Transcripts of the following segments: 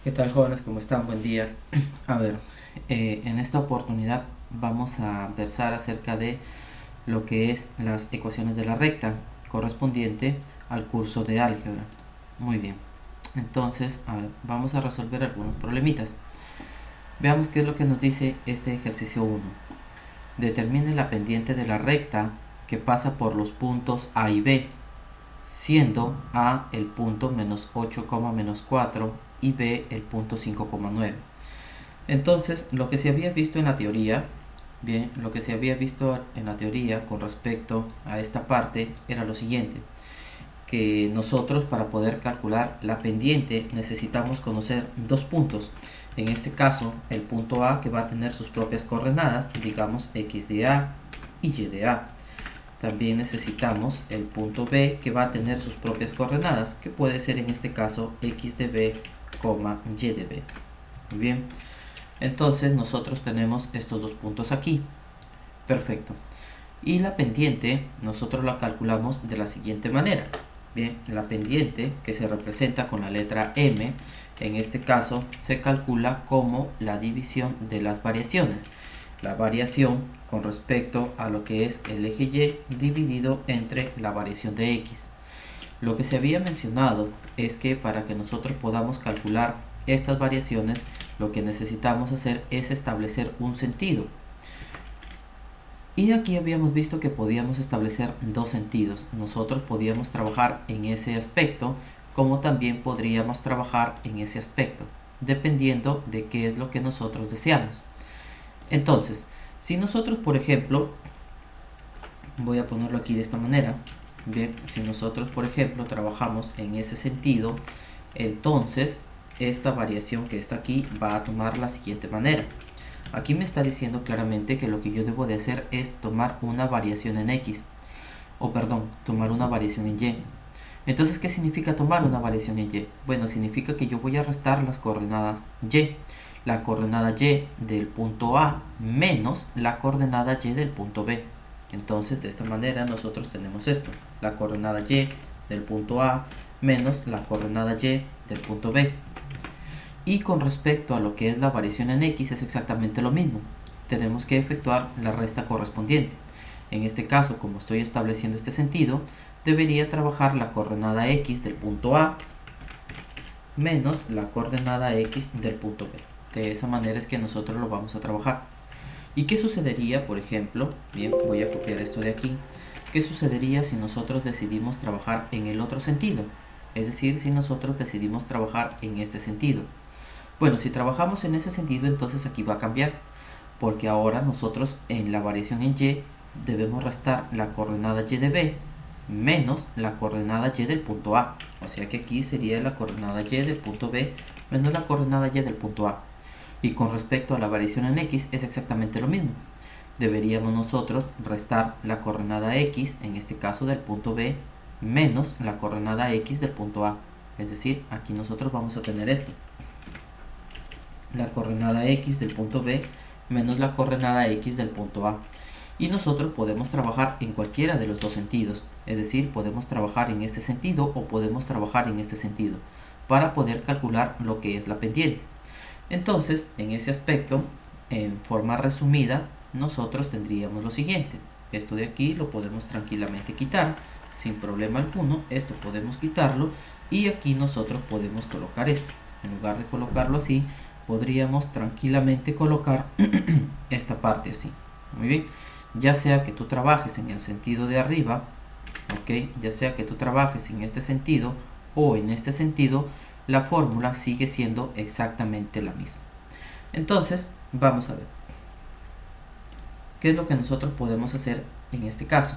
¿Qué tal, jóvenes? ¿Cómo están? Buen día. A ver, en esta oportunidad vamos a versar acerca de lo que es las ecuaciones de la recta correspondiente al curso de álgebra. Muy bien. Entonces, a ver, vamos a resolver algunos problemitas. Veamos qué es lo que nos dice este ejercicio 1. Determine la pendiente de la recta que pasa por los puntos A y B, siendo A el punto menos 8, menos 4 y B el punto 5,9. Entonces, lo que se había visto en la teoría, bien, lo que se había visto en la teoría con respecto a esta parte era lo siguiente, que nosotros para poder calcular la pendiente necesitamos conocer dos puntos. En este caso, el punto A, que va a tener sus propias coordenadas, digamos x de A y y de A. También necesitamos el punto B, que va a tener sus propias coordenadas, que puede ser en este caso x de B, y de B. Muy bien. Entonces nosotros tenemos estos dos puntos aquí. Perfecto. Y la pendiente nosotros la calculamos de la siguiente manera. Bien, la pendiente, que se representa con la letra M, en este caso se calcula como la división de las variaciones. La variación con respecto a lo que es el eje Y dividido entre la variación de X. Lo que se había mencionado es que para que nosotros podamos calcular estas variaciones, lo que necesitamos hacer es establecer un sentido. Y aquí habíamos visto que podíamos establecer dos sentidos. Nosotros podíamos trabajar en ese aspecto, como también podríamos trabajar en ese aspecto, dependiendo de qué es lo que nosotros deseamos. Entonces, si nosotros, por ejemplo, voy a ponerlo aquí de esta manera, bien, si nosotros, por ejemplo, trabajamos en ese sentido, entonces esta variación que está aquí va a tomar la siguiente manera. Aquí me está diciendo claramente que lo que yo debo de hacer es tomar una variación en X, o perdón, tomar una variación en Y. Entonces, ¿qué significa tomar una variación en Y? Bueno, significa que yo voy a restar las coordenadas Y, la coordenada Y del punto A menos la coordenada Y del punto B. Entonces, de esta manera nosotros tenemos esto, la coordenada Y del punto A menos la coordenada Y del punto B. Y con respecto a lo que es la variación en X es exactamente lo mismo. Tenemos que efectuar la resta correspondiente. En este caso, como estoy estableciendo este sentido, debería trabajar la coordenada X del punto A menos la coordenada X del punto B. De esa manera es que nosotros lo vamos a trabajar. ¿Y qué sucedería, por ejemplo? Bien, voy a copiar esto de aquí. ¿Qué sucedería si nosotros decidimos trabajar en el otro sentido? Es decir, si nosotros decidimos trabajar en este sentido. Bueno, si trabajamos en ese sentido, entonces aquí va a cambiar, porque ahora nosotros en la variación en Y debemos restar la coordenada Y de B menos la coordenada Y del punto A. O sea que aquí sería la coordenada Y del punto B menos la coordenada Y del punto A. Y con respecto a la variación en X es exactamente lo mismo. Deberíamos nosotros restar la coordenada X, en este caso del punto B, menos la coordenada X del punto A. Es decir, aquí nosotros vamos a tener esto, la coordenada X del punto B menos la coordenada X del punto A. Y nosotros podemos trabajar en cualquiera de los dos sentidos, es decir, podemos trabajar en este sentido o podemos trabajar en este sentido, para poder calcular lo que es la pendiente. Entonces, en ese aspecto, en forma resumida, nosotros tendríamos lo siguiente. Esto de aquí lo podemos tranquilamente quitar, sin problema alguno. Esto podemos quitarlo y aquí nosotros podemos colocar esto. En lugar de colocarlo así, podríamos tranquilamente colocar esta parte así. Muy bien, ya sea que tú trabajes en el sentido de arriba, ok, ya sea que tú trabajes en este sentido o en este sentido, la fórmula sigue siendo exactamente la misma. Entonces, vamos a ver qué es lo que nosotros podemos hacer en este caso.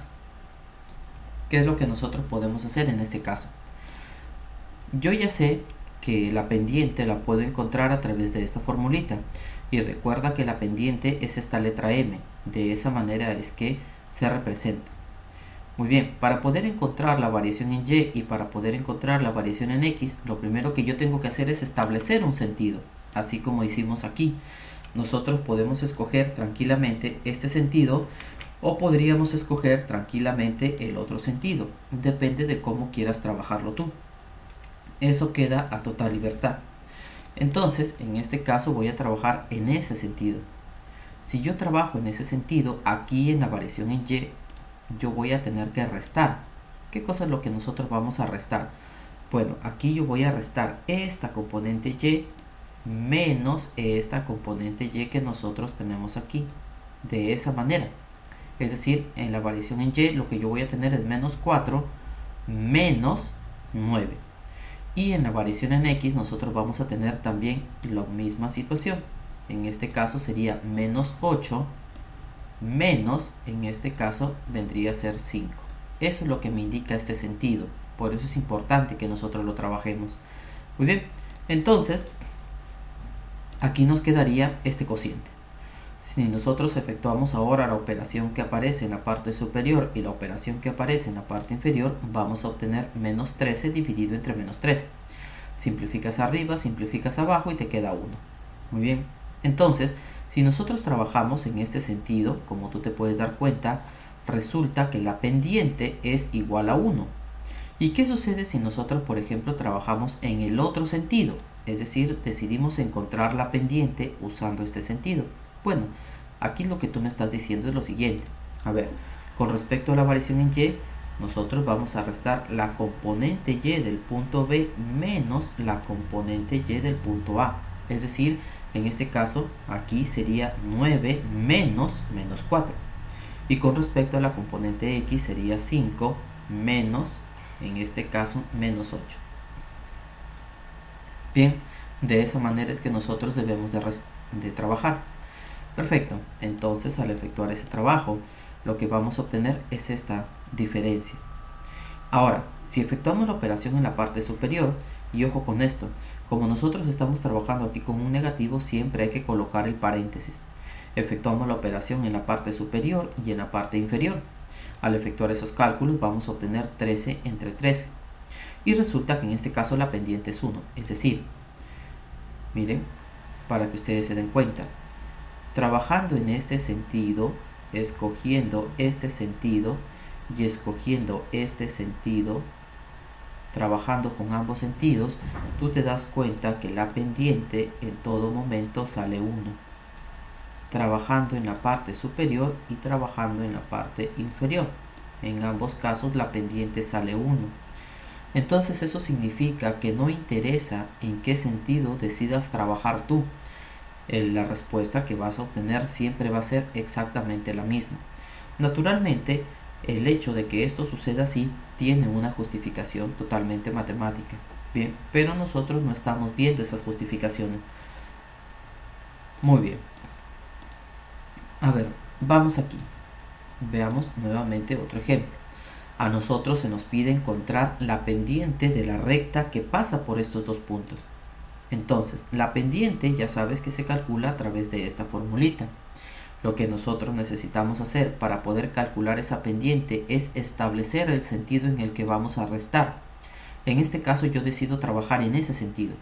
¿Qué es lo que nosotros podemos hacer en este caso? Yo ya sé que la pendiente la puedo encontrar a través de esta formulita. Y recuerda que la pendiente es esta letra M. De esa manera es que se representa. Muy bien, para poder encontrar la variación en Y y para poder encontrar la variación en X, lo primero que yo tengo que hacer es establecer un sentido, así como hicimos aquí. Nosotros podemos escoger tranquilamente este sentido o podríamos escoger tranquilamente el otro sentido. Depende de cómo quieras trabajarlo tú. Eso queda a total libertad. Entonces, en este caso voy a trabajar en ese sentido. Si yo trabajo en ese sentido, aquí en la variación en y, yo voy a tener que restar. ¿Qué cosa es lo que nosotros vamos a restar? Bueno, aquí yo voy a restar esta componente y menos esta componente y que nosotros tenemos aquí. De esa manera. Es decir, en la variación en y lo que yo voy a tener es menos 4 menos 9. Y en la variación en x nosotros vamos a tener también la misma situación. En este caso sería menos 8 menos, en este caso vendría a ser 5. Eso es lo que me indica este sentido. Por eso es importante que nosotros lo trabajemos. Muy bien, entonces aquí nos quedaría este cociente. Si nosotros efectuamos ahora la operación que aparece en la parte superior y la operación que aparece en la parte inferior, vamos a obtener menos 13 dividido entre menos 13. Simplificas arriba, simplificas abajo y te queda 1. Muy bien, entonces, si nosotros trabajamos en este sentido, como tú te puedes dar cuenta, resulta que la pendiente es igual a 1. ¿Y qué sucede si nosotros, por ejemplo, trabajamos en el otro sentido? Es decir, decidimos encontrar la pendiente usando este sentido. Bueno, aquí lo que tú me estás diciendo es lo siguiente. A ver, con respecto a la variación en y, nosotros vamos a restar la componente y del punto B menos la componente y del punto A. Es decir, en este caso, aquí sería 9 menos 4. Y con respecto a la componente x sería 5 menos, en este caso, menos 8. Bien, de esa manera es que nosotros debemos de trabajar. Perfecto, entonces al efectuar ese trabajo, lo que vamos a obtener es esta diferencia. Ahora, si efectuamos la operación en la parte superior, y ojo con esto, como nosotros estamos trabajando aquí con un negativo, siempre hay que colocar el paréntesis. Efectuamos la operación en la parte superior y en la parte inferior. Al efectuar esos cálculos vamos a obtener 13 entre 13. Y resulta que en este caso la pendiente es 1. Es decir, miren, para que ustedes se den cuenta, trabajando en este sentido, escogiendo este sentido y escogiendo este sentido, trabajando con ambos sentidos, tú te das cuenta que la pendiente en todo momento sale 1. Trabajando en la parte superior y trabajando en la parte inferior. En ambos casos la pendiente sale 1. Entonces eso significa que no interesa en qué sentido decidas trabajar tú. La respuesta que vas a obtener siempre va a ser exactamente la misma. Naturalmente, el hecho de que esto suceda así tiene una justificación totalmente matemática. Bien, pero nosotros no estamos viendo esas justificaciones. Muy bien. A ver, vamos aquí. Veamos nuevamente otro ejemplo. A nosotros se nos pide encontrar la pendiente de la recta que pasa por estos dos puntos. Entonces, la pendiente ya sabes que se calcula a través de esta formulita. Lo que nosotros necesitamos hacer para poder calcular esa pendiente es establecer el sentido en el que vamos a restar. En este caso yo decido trabajar en ese sentido.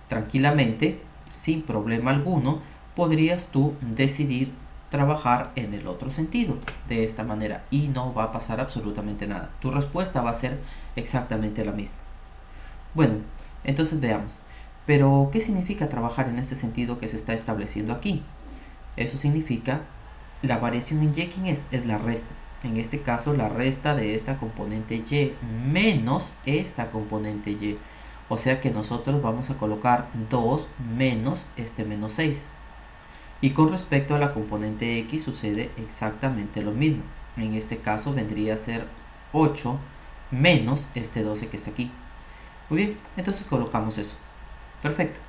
Tranquilamente, sin problema alguno, podrías tú decidir trabajar en el otro sentido de esta manera y no va a pasar absolutamente nada. Tu respuesta va a ser exactamente la misma. Bueno, entonces veamos. Pero, ¿qué significa trabajar en este sentido que se está estableciendo aquí? Eso significa la variación en y, ¿quién es? Es la resta. En este caso, la resta de esta componente y menos esta componente y. O sea que nosotros vamos a colocar 2 menos este menos 6. Y con respecto a la componente x sucede exactamente lo mismo. En este caso vendría a ser 8 menos este 12 que está aquí. Muy bien, entonces colocamos eso. Perfecto.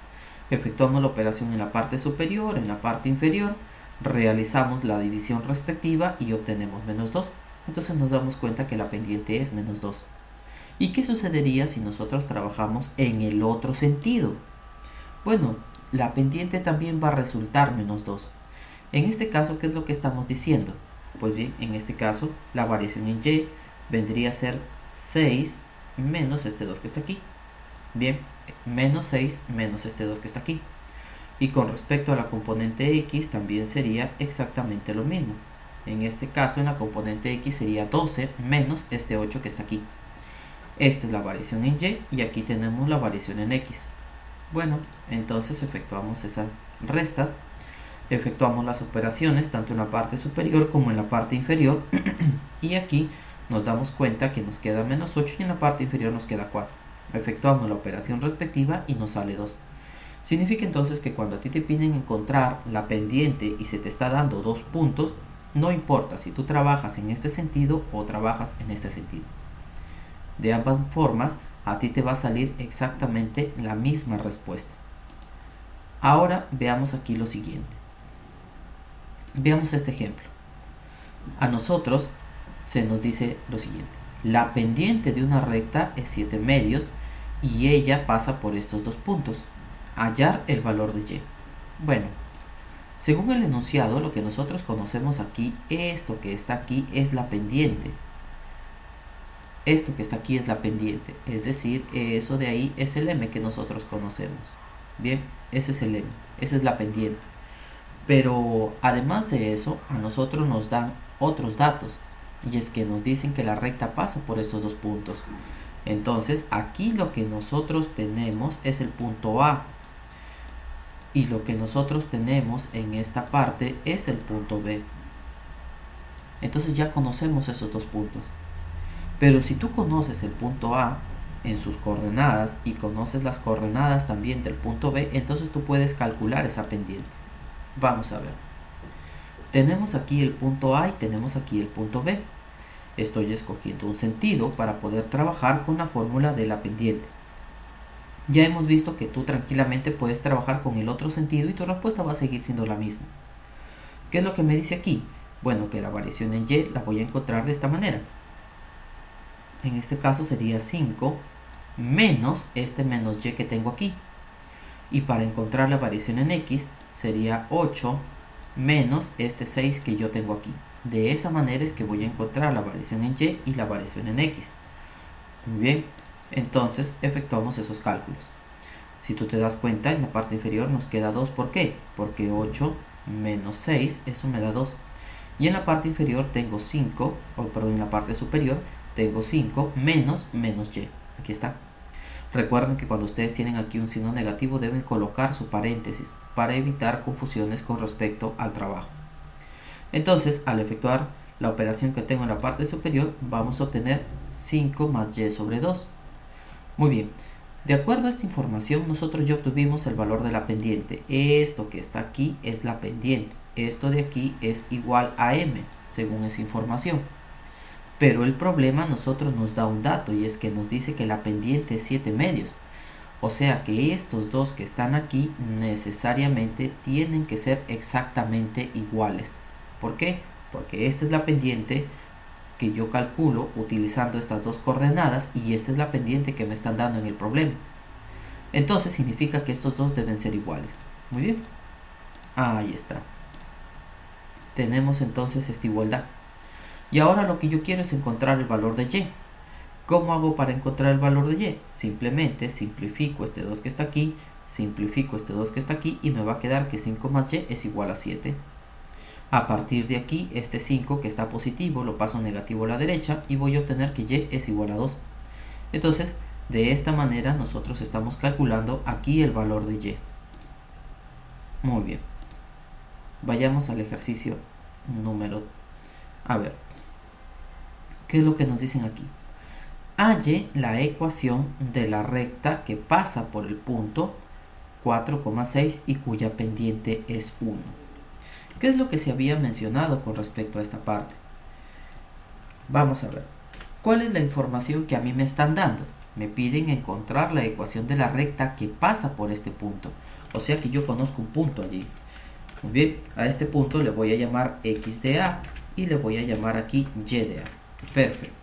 Efectuamos la operación en la parte superior, en la parte inferior, realizamos la división respectiva y obtenemos menos 2. Entonces nos damos cuenta que la pendiente es menos 2. ¿Y qué sucedería si nosotros trabajamos en el otro sentido? Bueno, la pendiente también va a resultar menos 2. En este caso, ¿qué es lo que estamos diciendo? Pues bien, en este caso, la variación en y vendría a ser 6 menos este 2 que está aquí. Bien, menos 6 menos este 2 que está aquí. Y con respecto a la componente x también sería exactamente lo mismo. En este caso, en la componente x sería 12 menos este 8 que está aquí. Esta es la variación en y aquí tenemos la variación en x. Bueno, entonces efectuamos esas restas, efectuamos las operaciones tanto en la parte superior como en la parte inferior y aquí nos damos cuenta que nos queda menos 8 y en la parte inferior nos queda 4. Efectuamos la operación respectiva y nos sale 2. Significa entonces que cuando a ti te piden encontrar la pendiente y se te está dando 2 puntos, no importa si tú trabajas en este sentido o trabajas en este sentido. De ambas formas, a ti te va a salir exactamente la misma respuesta. Ahora veamos aquí lo siguiente. Veamos este ejemplo. A nosotros se nos dice lo siguiente. La pendiente de una recta es 7 medios y ella pasa por estos 2 puntos. Hallar el valor de y. Bueno, según el enunciado, lo que nosotros conocemos aquí, esto que está aquí es la pendiente. Esto que está aquí es la pendiente, es decir, eso de ahí es el m que nosotros conocemos. Bien, ese es el m, esa es la pendiente. Pero además de eso, a nosotros nos dan otros datos, y es que nos dicen que la recta pasa por estos 2 puntos. Entonces, aquí lo que nosotros tenemos es el punto A, y lo que nosotros tenemos en esta parte es el punto B. Entonces ya conocemos esos 2 puntos. Pero si tú conoces el punto A en sus coordenadas y conoces las coordenadas también del punto B, entonces tú puedes calcular esa pendiente. Vamos a ver. Tenemos aquí el punto A y tenemos aquí el punto B. Estoy escogiendo un sentido para poder trabajar con la fórmula de la pendiente. Ya hemos visto que tú tranquilamente puedes trabajar con el otro sentido y tu respuesta va a seguir siendo la misma. ¿Qué es lo que me dice aquí? Bueno, que la variación en y la voy a encontrar de esta manera. En este caso sería 5 menos este menos y que tengo aquí. Y para encontrar la variación en x sería 8 menos este 6 que yo tengo aquí. De esa manera es que voy a encontrar la variación en y la variación en x. Muy bien, entonces efectuamos esos cálculos. Si tú te das cuenta, en la parte inferior nos queda 2. ¿Por qué? Porque 8 menos 6, eso me da 2. Y en la parte inferior tengo 5, o perdón, en la parte superior tengo 5 menos y. Aquí está. Recuerden que cuando ustedes tienen aquí un signo negativo deben colocar su paréntesis para evitar confusiones con respecto al trabajo. Entonces, al efectuar la operación que tengo en la parte superior, vamos a obtener 5 más y sobre 2. Muy bien. De acuerdo a esta información, nosotros ya obtuvimos el valor de la pendiente. Esto que está aquí es la pendiente. Esto de aquí es igual a m, según esa información. Pero el problema a nosotros nos da un dato y es que nos dice que la pendiente es 7 medios. O sea que estos dos que están aquí necesariamente tienen que ser exactamente iguales. ¿Por qué? Porque esta es la pendiente que yo calculo utilizando estas dos coordenadas y esta es la pendiente que me están dando en el problema. Entonces significa que estos dos deben ser iguales. Muy bien. Ahí está. Tenemos entonces esta igualdad. Y ahora lo que yo quiero es encontrar el valor de y. ¿Cómo hago para encontrar el valor de y? Simplemente simplifico este 2 que está aquí, simplifico este 2 que está aquí y me va a quedar que 5 más y es igual a 7. A partir de aquí, este 5 que está positivo lo paso negativo a la derecha y voy a obtener que y es igual a 2. Entonces, de esta manera nosotros estamos calculando aquí el valor de y. Muy bien. Vayamos al ejercicio número... A ver, ¿qué es lo que nos dicen aquí? Halle la ecuación de la recta que pasa por el punto 4,6 y cuya pendiente es 1. ¿Qué es lo que se había mencionado con respecto a esta parte? Vamos a ver. ¿Cuál es la información que a mí me están dando? Me piden encontrar la ecuación de la recta que pasa por este punto. O sea que yo conozco un punto allí. Muy bien, a este punto le voy a llamar x de a y le voy a llamar aquí y de a. Perfecto.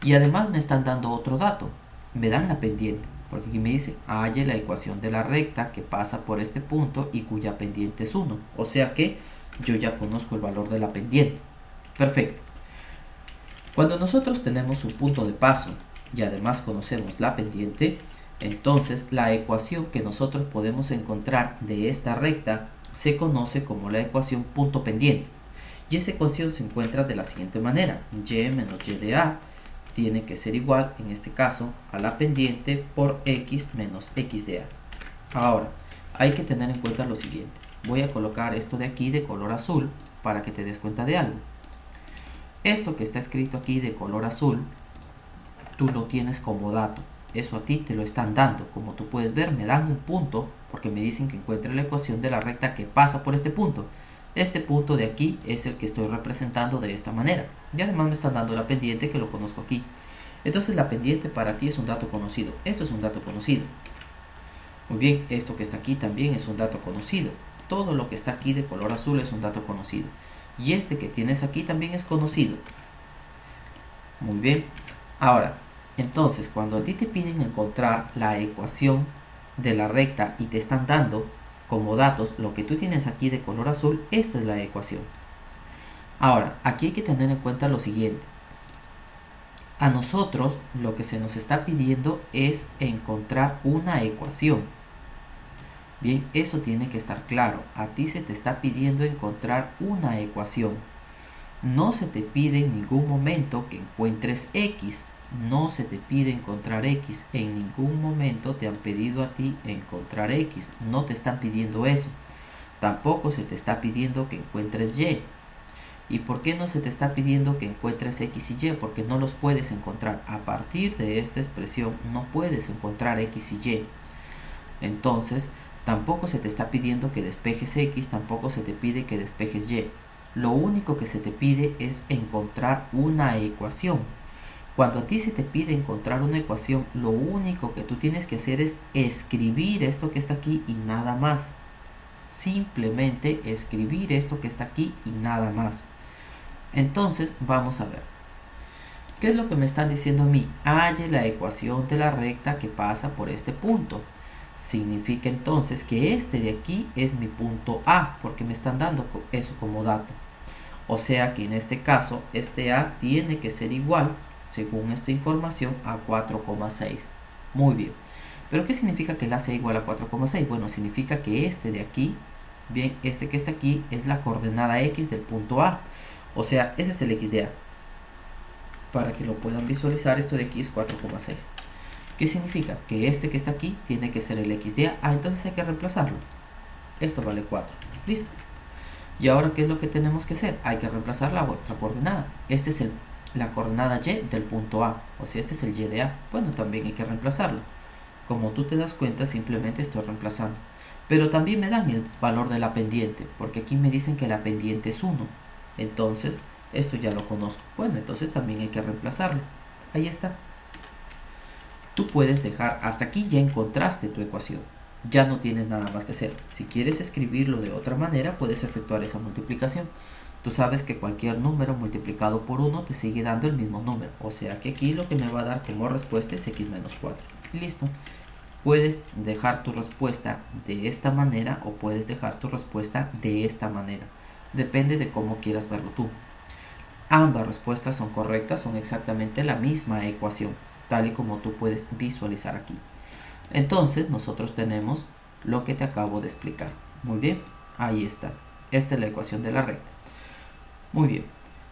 Y además me están dando otro dato. Me dan la pendiente. Porque aquí me dice, halle la ecuación de la recta que pasa por este punto y cuya pendiente es 1. O sea que yo ya conozco el valor de la pendiente. Perfecto. Cuando nosotros tenemos un punto de paso y además conocemos la pendiente, entonces la ecuación que nosotros podemos encontrar de esta recta se conoce como la ecuación punto pendiente. Y esa ecuación se encuentra de la siguiente manera. Y menos y de a tiene que ser igual, en este caso, a la pendiente por x menos x de a. Ahora, hay que tener en cuenta lo siguiente. Voy a colocar esto de aquí de color azul para que te des cuenta de algo. Esto que está escrito aquí de color azul, tú lo tienes como dato. Eso a ti te lo están dando. Como tú puedes ver, me dan un punto porque me dicen que encuentre la ecuación de la recta que pasa por este punto. Este punto de aquí es el que estoy representando de esta manera. Y además me están dando la pendiente que lo conozco aquí. Entonces la pendiente para ti es un dato conocido. Esto es un dato conocido. Muy bien, esto que está aquí también es un dato conocido. Todo lo que está aquí de color azul es un dato conocido. Y este que tienes aquí también es conocido. Muy bien. Ahora, entonces, cuando a ti te piden encontrar la ecuación de la recta y te están dando como datos lo que tú tienes aquí de color azul, esta es la ecuación. Ahora, aquí hay que tener en cuenta lo siguiente. A nosotros lo que se nos está pidiendo es encontrar una ecuación. Bien, eso tiene que estar claro. A ti se te está pidiendo encontrar una ecuación. No se te pide en ningún momento que encuentres X. No se te pide encontrar X. En ningún momento te han pedido a ti encontrar X. No te están pidiendo eso. Tampoco se te está pidiendo que encuentres Y. ¿Y por qué no se te está pidiendo que encuentres X y Y? Porque no los puedes encontrar. A partir de esta expresión no puedes encontrar X y Y. Entonces, tampoco se te está pidiendo que despejes X, tampoco se te pide que despejes Y. Lo único que se te pide es encontrar una ecuación. Cuando a ti se te pide encontrar una ecuación, lo único que tú tienes que hacer es escribir esto que está aquí y nada más. Simplemente escribir esto que está aquí y nada más. Entonces, vamos a ver. ¿Qué es lo que me están diciendo a mí? Halle la ecuación de la recta que pasa por este punto. Significa entonces que este de aquí es mi punto A, porque me están dando eso como dato. O sea que en este caso, este A tiene que ser igual, según esta información, a 4,6. Muy bien. ¿Pero qué significa que el A sea igual a 4,6? Bueno, significa que este de aquí, bien, este que está aquí, es la coordenada X del punto A. O sea, ese es el X de A. Para que lo puedan visualizar, esto de aquí es 4,6. ¿Qué significa? Que este que está aquí tiene que ser el X de A. Ah, entonces hay que reemplazarlo. Esto vale 4. Listo. Y ahora, ¿qué es lo que tenemos que hacer? Hay que reemplazar la otra coordenada. Esta es la coordenada Y del punto A. O sea, este es el Y de A. Bueno, también hay que reemplazarlo. Como tú te das cuenta, simplemente estoy reemplazando. Pero también me dan el valor de la pendiente, porque aquí me dicen que la pendiente es 1. Entonces, esto ya lo conozco. Bueno, entonces también hay que reemplazarlo. Ahí está. Tú puedes dejar, hasta aquí ya encontraste tu ecuación. Ya no tienes nada más que hacer. Si quieres escribirlo de otra manera, puedes efectuar esa multiplicación. Tú sabes que cualquier número multiplicado por 1 te sigue dando el mismo número. O sea que aquí lo que me va a dar como respuesta es x menos 4. Listo. Puedes dejar tu respuesta de esta manera o puedes dejar tu respuesta de esta manera. Depende de cómo quieras verlo tú. Ambas respuestas son correctas, son exactamente la misma ecuación, tal y como tú puedes visualizar aquí. Entonces nosotros tenemos lo que te acabo de explicar. Muy bien, ahí está. Esta es la ecuación de la recta. Muy bien.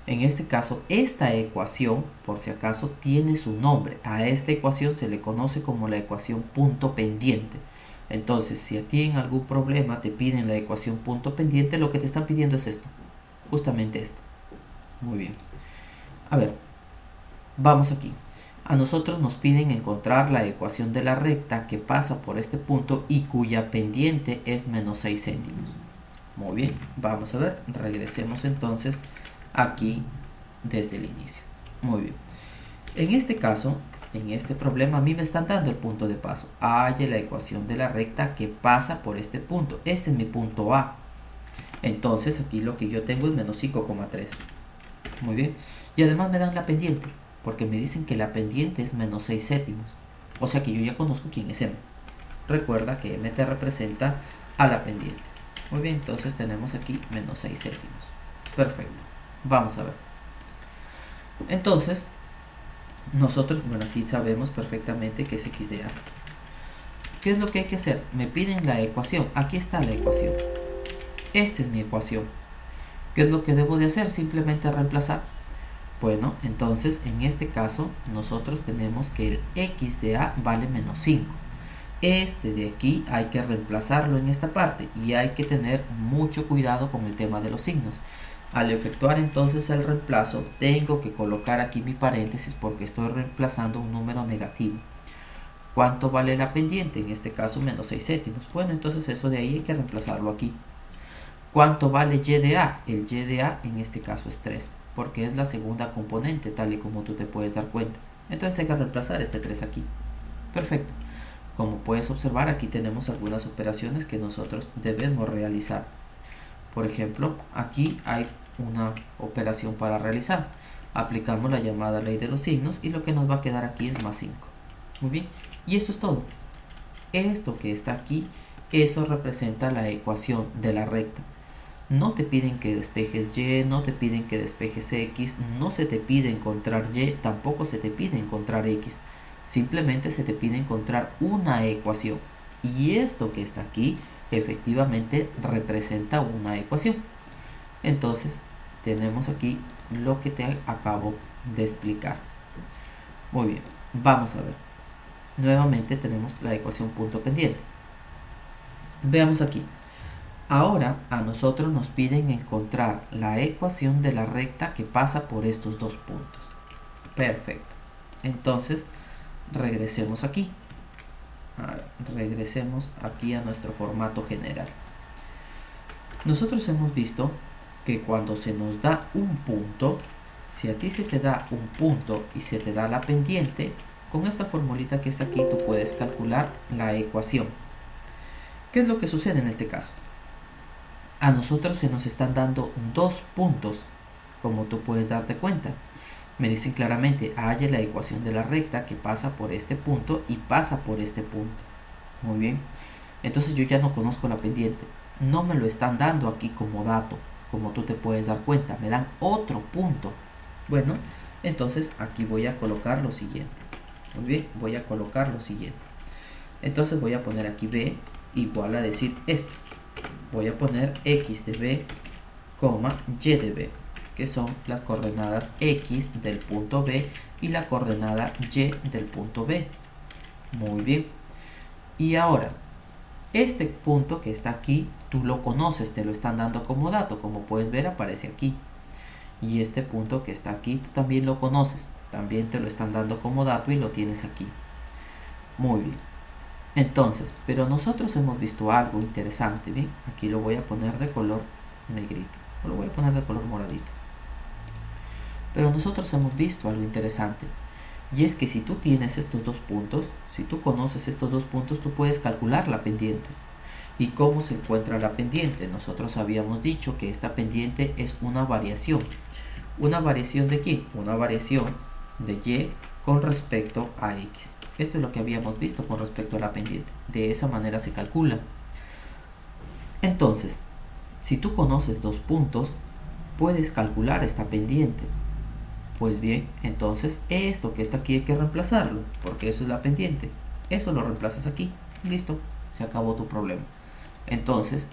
En este caso, esta ecuación, por si acaso, tiene su nombre. A esta ecuación se le conoce como la ecuación punto pendiente. Entonces, si a ti en algún problema te piden la ecuación punto pendiente, lo que te están pidiendo es esto. Justamente esto. Muy bien. A ver, vamos aquí. A nosotros nos piden encontrar la ecuación de la recta que pasa por este punto y cuya pendiente es menos 6 céntimos. Muy bien, vamos a ver. Regresemos entonces aquí desde el inicio. Muy bien. En este caso, en este problema, a mí me están dando el punto de paso. Halle la ecuación de la recta que pasa por este punto. Este es mi punto A. Entonces aquí lo que yo tengo es menos 5,3. Muy bien. Y además me dan la pendiente, porque me dicen que la pendiente es menos 6 céntimos. O sea que yo ya conozco quién es M. Recuerda que M te representa a la pendiente. Muy bien, entonces tenemos aquí menos 6 céntimos. Perfecto. Vamos a ver. Entonces, nosotros, bueno, aquí sabemos perfectamente que es x de a. ¿Qué es lo que hay que hacer? Me piden la ecuación. Aquí está la ecuación. Esta es mi ecuación. ¿Qué es lo que debo de hacer? Simplemente reemplazar. Bueno, entonces en este caso nosotros tenemos que el x de a vale menos 5. Este de aquí hay que reemplazarlo en esta parte y hay que tener mucho cuidado con el tema de los signos. Al efectuar entonces el reemplazo, tengo que colocar aquí mi paréntesis porque estoy reemplazando un número negativo. ¿Cuánto vale la pendiente? En este caso menos 6 céntimos. Bueno, entonces eso de ahí hay que reemplazarlo aquí. ¿Cuánto vale y de a? El y de a en este caso es 3, porque es la segunda componente, tal y como tú te puedes dar cuenta. Entonces hay que reemplazar este 3 aquí. Perfecto. Como puedes observar, aquí tenemos algunas operaciones que nosotros debemos realizar. Por ejemplo, aquí hay una operación para realizar. Aplicamos la llamada ley de los signos y lo que nos va a quedar aquí es más 5. Muy bien. Y esto es todo. Esto que está aquí, eso representa la ecuación de la recta. No te piden que despejes y, no te piden que despejes x, no se te pide encontrar y, tampoco se te pide encontrar x. Simplemente se te pide encontrar una ecuación. Y esto que está aquí, efectivamente representa una ecuación. Entonces, tenemos aquí lo que te acabo de explicar. Muy bien, vamos a ver. Nuevamente tenemos la ecuación punto pendiente. Veamos aquí. Ahora a nosotros nos piden encontrar la ecuación de la recta que pasa por estos dos puntos. Perfecto. Entonces, regresemos aquí. Regresemos aquí a nuestro formato general. Nosotros hemos visto que cuando se nos da un punto, si a ti se te da un punto y se te da la pendiente, con esta formulita que está aquí tú puedes calcular la ecuación. ¿Qué es lo que sucede en este caso? A nosotros se nos están dando dos puntos, como tú puedes darte cuenta. Me dicen claramente, halla la ecuación de la recta que pasa por este punto y pasa por este punto. Muy bien. Entonces yo ya no conozco la pendiente. No me lo están dando aquí como dato, como tú te puedes dar cuenta. Me dan otro punto. Bueno, entonces aquí voy a colocar lo siguiente. Muy bien, voy a colocar lo siguiente. Entonces voy a poner aquí b igual a decir esto. Voy a poner x de b, y de b, que son las coordenadas x del punto B y la coordenada y del punto B. Muy bien. Y ahora, este punto que está aquí, tú lo conoces, te lo están dando como dato, como puedes ver aparece aquí. Y este punto que está aquí, tú también lo conoces, también te lo están dando como dato y lo tienes aquí. Muy bien. Entonces, pero nosotros hemos visto algo interesante, ¿bien? Aquí lo voy a poner de color negrito, o lo voy a poner de color moradito. Pero nosotros hemos visto algo interesante, y es que si tú tienes estos dos puntos, si tú conoces estos dos puntos, tú puedes calcular la pendiente. ¿Y cómo se encuentra la pendiente? Nosotros habíamos dicho que esta pendiente es una variación. ¿Una variación de qué? Una variación de y con respecto a x. Esto es lo que habíamos visto con respecto a la pendiente. De esa manera se calcula. Entonces, si tú conoces dos puntos, puedes calcular esta pendiente. Pues bien, entonces esto que está aquí hay que reemplazarlo, porque eso es la pendiente. Eso lo reemplazas aquí. Listo, se acabó tu problema. Entonces,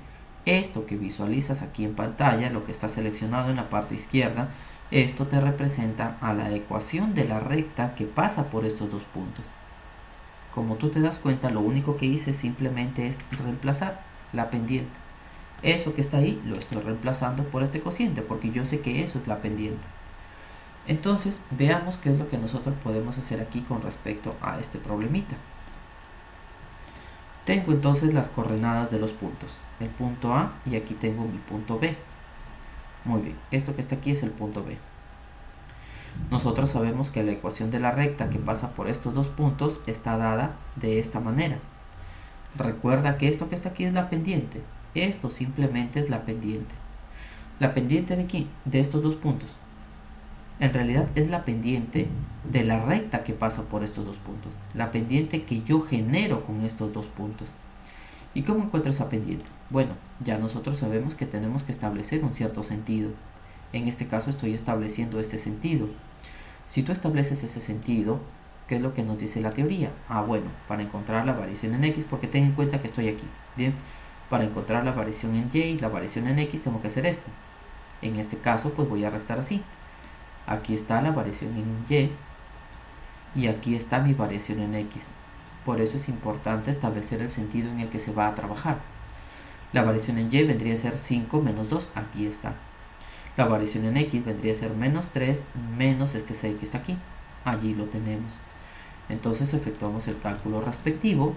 esto que visualizas aquí en pantalla, lo que está seleccionado en la parte izquierda, esto te representa a la ecuación de la recta que pasa por estos dos puntos. Como tú te das cuenta, lo único que hice simplemente es reemplazar la pendiente. Eso que está ahí lo estoy reemplazando por este cociente, porque yo sé que eso es la pendiente. Entonces, veamos qué es lo que nosotros podemos hacer aquí con respecto a este problemita. Tengo entonces las coordenadas de los puntos, el punto A y aquí tengo mi punto B. Muy bien, esto que está aquí es el punto B. Nosotros sabemos que la ecuación de la recta que pasa por estos dos puntos está dada de esta manera. Recuerda que esto que está aquí es la pendiente. Esto simplemente es la pendiente. ¿La pendiente de quién? De estos dos puntos. En realidad es la pendiente de la recta que pasa por estos dos puntos. La pendiente que yo genero con estos dos puntos. ¿Y cómo encuentro esa pendiente? Bueno, ya nosotros sabemos que tenemos que establecer un cierto sentido. En este caso estoy estableciendo este sentido. Si tú estableces ese sentido, ¿qué es lo que nos dice la teoría? Bueno, para encontrar la variación en x, porque ten en cuenta que estoy aquí. Bien, para encontrar la variación en y y la variación en x tengo que hacer esto. En este caso, pues voy a restar así. Aquí está la variación en y aquí está mi variación en x. Por eso es importante establecer el sentido en el que se va a trabajar. La variación en y vendría a ser 5 menos 2, aquí está. La variación en x vendría a ser menos 3 menos este 6 que está aquí. Allí lo tenemos. Entonces efectuamos el cálculo respectivo,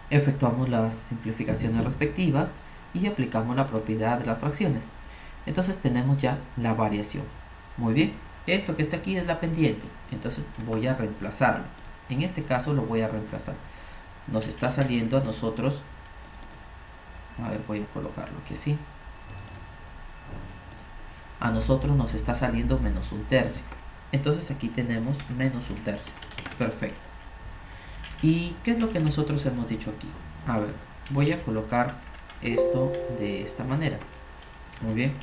efectuamos las simplificaciones respectivas y aplicamos la propiedad de las fracciones. Entonces tenemos ya la variación. Muy bien, esto que está aquí es la pendiente, entonces voy a reemplazarlo. En este caso lo voy a reemplazar. Nos está saliendo a nosotros, a ver, voy a colocarlo aquí así. A nosotros nos está saliendo menos un tercio. Entonces aquí tenemos menos un tercio. Perfecto. ¿Y qué es lo que nosotros hemos dicho aquí? A ver, voy a colocar esto de esta manera. Muy bien.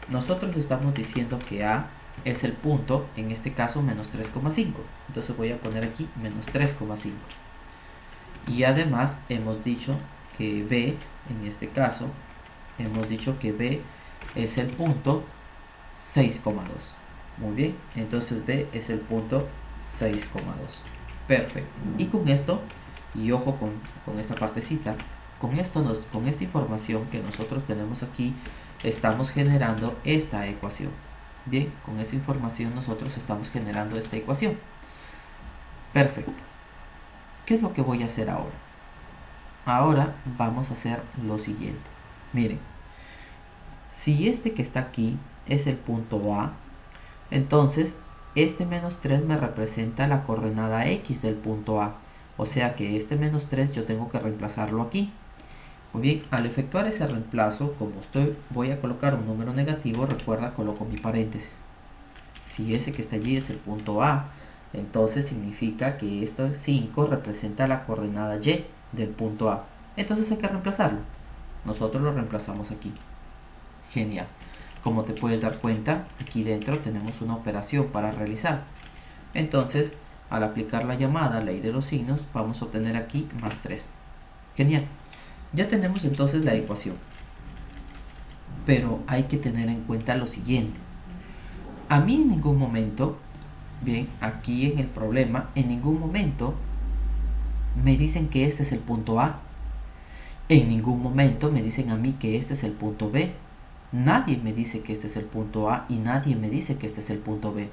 Nosotros estamos diciendo que A es el punto, en este caso menos 3,5. Entonces voy a poner aquí menos 3,5. Y además hemos dicho que B, en este caso, hemos dicho que B es el punto 6,2. Muy bien, entonces B es el punto 6,2. Perfecto. Y con esto, y ojo con esta partecita, con esta información que nosotros tenemos aquí, estamos generando esta ecuación. Bien, con esa información nosotros estamos generando esta ecuación. Perfecto. ¿Qué es lo que voy a hacer ahora? Ahora vamos a hacer lo siguiente. Miren, si este que está aquí es el punto A, entonces este menos 3 me representa la coordenada X del punto A. O sea que este menos 3 yo tengo que reemplazarlo aquí. Muy bien, al efectuar ese reemplazo, como voy a colocar un número negativo, recuerda, coloco mi paréntesis. Si ese que está allí es el punto A, entonces significa que esto 5 representa la coordenada Y del punto A. Entonces hay que reemplazarlo. Nosotros lo reemplazamos aquí. Genial. Como te puedes dar cuenta, aquí dentro tenemos una operación para realizar. Entonces, al aplicar la llamada ley de los signos, vamos a obtener aquí más 3. Genial. Ya tenemos entonces la ecuación. Pero hay que tener en cuenta lo siguiente. A mí en ningún momento, bien, aquí en el problema, en ningún momento me dicen que este es el punto A. En ningún momento me dicen a mí que este es el punto B. Nadie me dice que este es el punto A y nadie me dice que este es el punto B.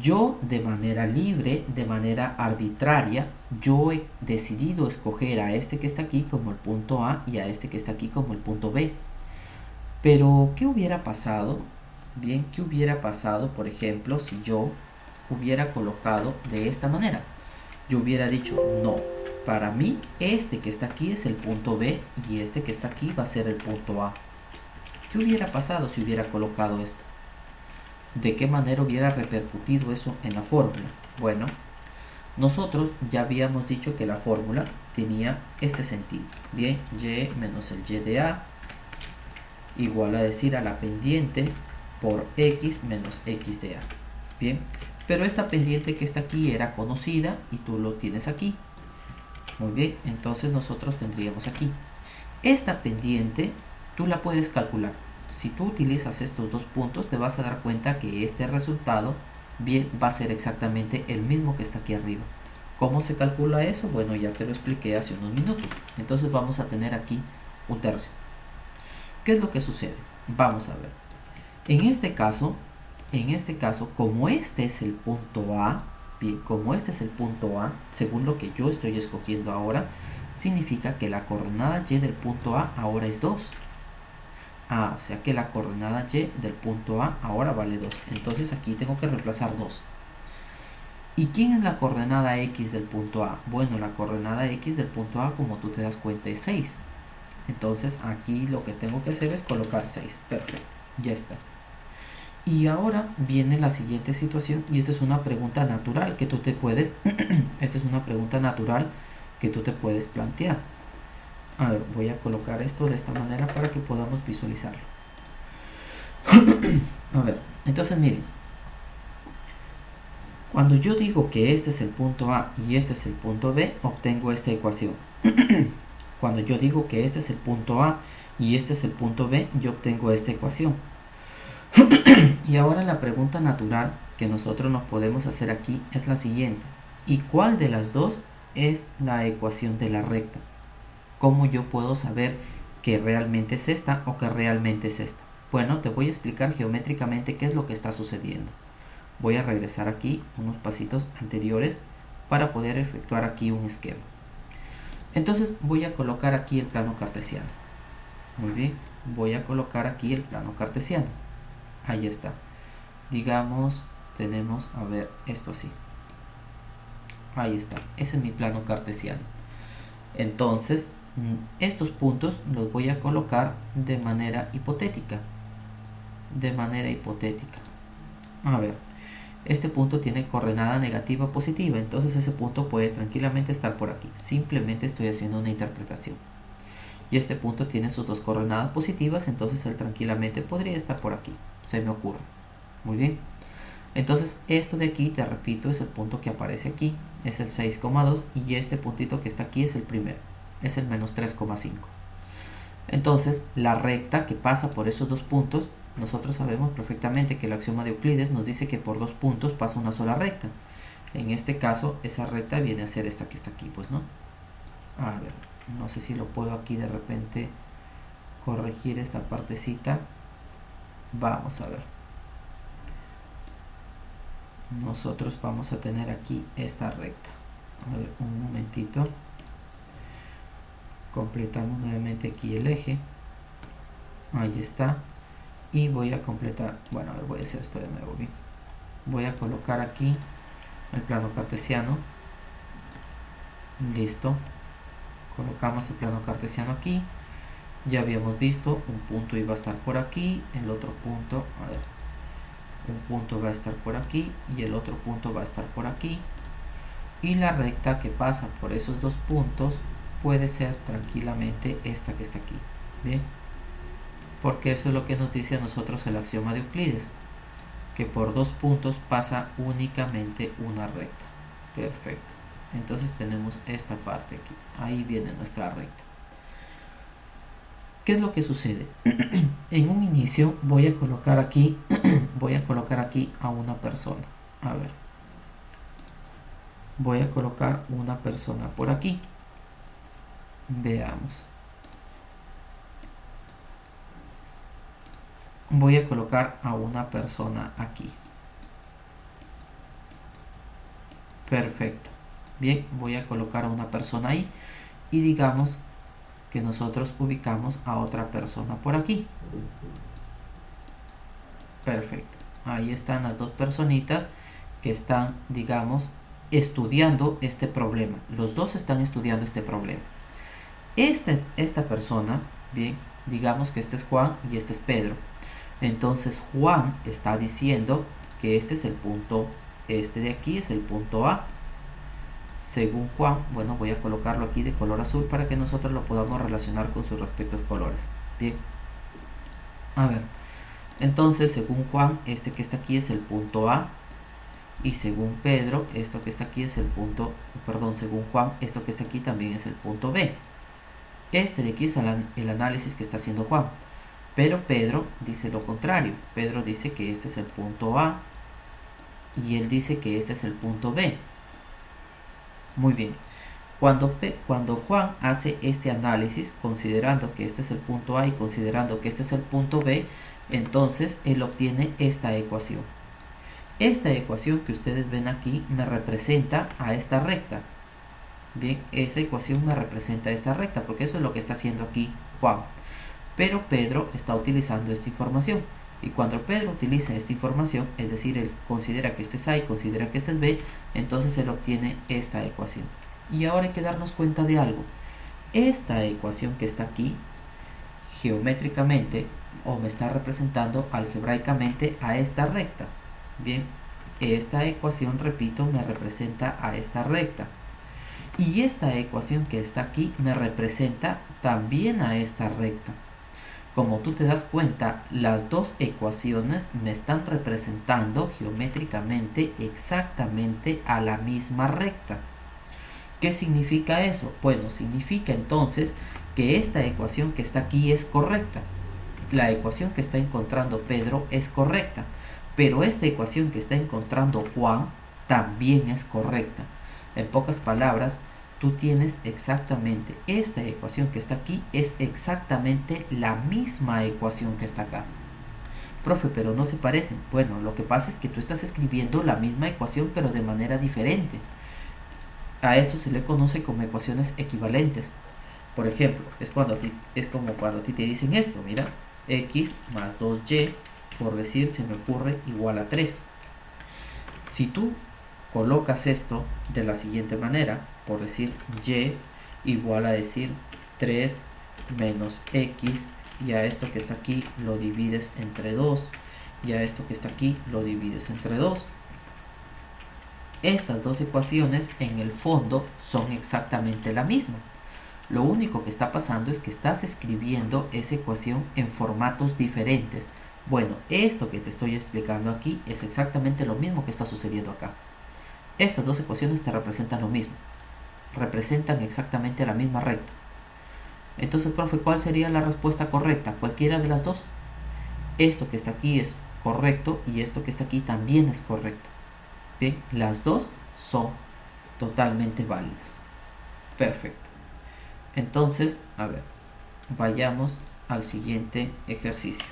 Yo de manera libre, de manera arbitraria, yo he decidido escoger a este que está aquí como el punto A y a este que está aquí como el punto B. Pero, ¿qué hubiera pasado? Bien, ¿qué hubiera pasado, por ejemplo, si yo hubiera colocado de esta manera? Yo hubiera dicho, no, para mí este que está aquí es el punto B y este que está aquí va a ser el punto A. ¿Qué hubiera pasado si hubiera colocado esto? ¿De qué manera hubiera repercutido eso en la fórmula? Bueno, nosotros ya habíamos dicho que la fórmula tenía este sentido. Bien, y menos el y de a igual a decir a la pendiente por x menos x de a. Bien, pero esta pendiente que está aquí era conocida y tú lo tienes aquí. Muy bien, entonces nosotros tendríamos aquí. Esta pendiente tú la puedes calcular. Si tú utilizas estos dos puntos, te vas a dar cuenta que este resultado bien va a ser exactamente el mismo que está aquí arriba. ¿Cómo se calcula eso? Bueno, ya te lo expliqué hace unos minutos. Entonces vamos a tener aquí un tercio. ¿Qué es lo que sucede? Vamos a ver. En este caso, como este es el punto A, bien, como este es el punto A, según lo que yo estoy escogiendo ahora, significa que la coordenada y del punto A ahora es 2. O sea que la coordenada y del punto A ahora vale 2. Entonces aquí tengo que reemplazar 2. ¿Y quién es la coordenada X del punto A? Bueno, la coordenada X del punto A, como tú te das cuenta, es 6. Entonces aquí lo que tengo que hacer es colocar 6. Perfecto, ya está. Y ahora viene la siguiente situación, y esta es una pregunta natural que tú te puedes esta es una pregunta natural que tú te puedes plantear. A ver, voy a colocar esto de esta manera para que podamos visualizarlo. A ver, entonces miren, cuando yo digo que este es el punto A y este es el punto B, obtengo esta ecuación. Cuando yo digo que este es el punto A y este es el punto B, yo obtengo esta ecuación. Y ahora la pregunta natural que nosotros nos podemos hacer aquí es la siguiente. ¿Y cuál de las dos es la ecuación de la recta. ¿Cómo yo puedo saber que realmente es esta o que realmente es esta? Bueno, te voy a explicar geométricamente qué es lo que está sucediendo. Voy a regresar aquí unos pasitos anteriores para poder efectuar aquí un esquema. Entonces voy a colocar aquí el plano cartesiano. Muy bien, voy a colocar aquí el plano cartesiano. Ahí está. Digamos, tenemos, a ver, esto así. Ahí está, ese es mi plano cartesiano. Entonces, estos puntos los voy a colocar de manera hipotética. De manera hipotética. A ver, este punto tiene coordenada negativa o positiva, entonces ese punto puede tranquilamente estar por aquí. Simplemente estoy haciendo una interpretación. Y este punto tiene sus dos coordenadas positivas, entonces él tranquilamente podría estar por aquí. Se me ocurre. Muy bien. Entonces esto de aquí, te repito, es el punto que aparece aquí. Es el 6,2 y este puntito que está aquí es el primero. Es el menos 3,5. Entonces la recta que pasa por esos dos puntos, nosotros sabemos perfectamente que el axioma de Euclides nos dice que por dos puntos pasa una sola recta. En este caso, esa recta viene a ser esta que está aquí, pues, ¿no? A ver, no sé si lo puedo aquí de repente corregir esta partecita. Vamos a ver. Nosotros vamos a tener aquí esta recta. A ver, un momentito. Completamos nuevamente aquí el eje. Ahí está. Y voy a completar, bueno, a ver, voy a hacer esto de nuevo, bien. Voy a colocar aquí el plano cartesiano. Listo. Colocamos el plano cartesiano aquí. Ya habíamos visto, un punto iba a estar por aquí, el otro punto, a ver, un punto va a estar por aquí y el otro punto va a estar por aquí. Y la recta que pasa por esos dos puntos puede ser tranquilamente esta que está aquí. Bien. Porque eso es lo que nos dice a nosotros el axioma de Euclides, que por dos puntos pasa únicamente una recta. Perfecto. Entonces tenemos esta parte aquí. Ahí viene nuestra recta. ¿Qué es lo que sucede? En un inicio voy a colocar aquí a una persona. A ver. Voy a colocar una persona por aquí. Veamos. Voy a colocar a una persona aquí. Perfecto. Bien, voy a colocar a una persona ahí y digamos que nosotros ubicamos a otra persona por aquí. Perfecto. Ahí están las dos personitas que están, digamos, estudiando este problema. Los dos están estudiando este problema. Esta persona, bien, digamos que este es Juan y este es Pedro. Entonces Juan está diciendo que este es el punto, este de aquí es el punto A. Según Juan, bueno, voy a colocarlo aquí de color azul para que nosotros lo podamos relacionar con sus respectivos colores. Bien. A ver. Entonces, según Juan, este que está aquí es el punto A. Y según Pedro, esto que está aquí es el punto, perdón, según Juan, esto que está aquí también es el punto B. Este de aquí es el análisis que está haciendo Juan. Pero Pedro dice lo contrario. Pedro dice que este es el punto A y él dice que este es el punto B. Muy bien. Cuando Juan hace este análisis, considerando que este es el punto A y considerando que este es el punto B, entonces él obtiene esta ecuación. Esta ecuación que ustedes ven aquí me representa a esta recta. Bien, esa ecuación me representa a esta recta, porque eso es lo que está haciendo aquí Juan. Pero Pedro está utilizando esta información. Y cuando Pedro utiliza esta información, es decir, él considera que este es A y considera que este es B, entonces él obtiene esta ecuación. Y ahora hay que darnos cuenta de algo. Esta ecuación que está aquí, geométricamente, o me está representando algebraicamente a esta recta. Bien, esta ecuación, repito, me representa a esta recta. Y esta ecuación que está aquí me representa también a esta recta. Como tú te das cuenta, las dos ecuaciones me están representando geométricamente exactamente a la misma recta. ¿Qué significa eso? Bueno, significa entonces que esta ecuación que está aquí es correcta. La ecuación que está encontrando Pedro es correcta, pero esta ecuación que está encontrando Juan también es correcta. En pocas palabras, tú tienes exactamente esta ecuación que está aquí, es exactamente la misma ecuación que está acá. Profe, pero no se parecen. Bueno, lo que pasa es que tú estás escribiendo la misma ecuación pero de manera diferente. A eso se le conoce como ecuaciones equivalentes. Por ejemplo, es como cuando a ti te dicen esto, mira, x más 2y, por decir, se me ocurre, igual a 3. Si tú colocas esto de la siguiente manera, por decir y igual a decir 3 menos x, y a esto que está aquí lo divides entre 2, y a esto que está aquí lo divides entre 2. Estas dos ecuaciones en el fondo son exactamente la misma. Lo único que está pasando es que estás escribiendo esa ecuación en formatos diferentes. Bueno, esto que te estoy explicando aquí es exactamente lo mismo que está sucediendo acá. Estas dos ecuaciones te representan lo mismo. Representan exactamente la misma recta. Entonces, profe, ¿cuál sería la respuesta correcta? Cualquiera de las dos. Esto que está aquí es correcto y esto que está aquí también es correcto. Bien, las dos son totalmente válidas. Perfecto. Entonces, a ver, vayamos al siguiente ejercicio.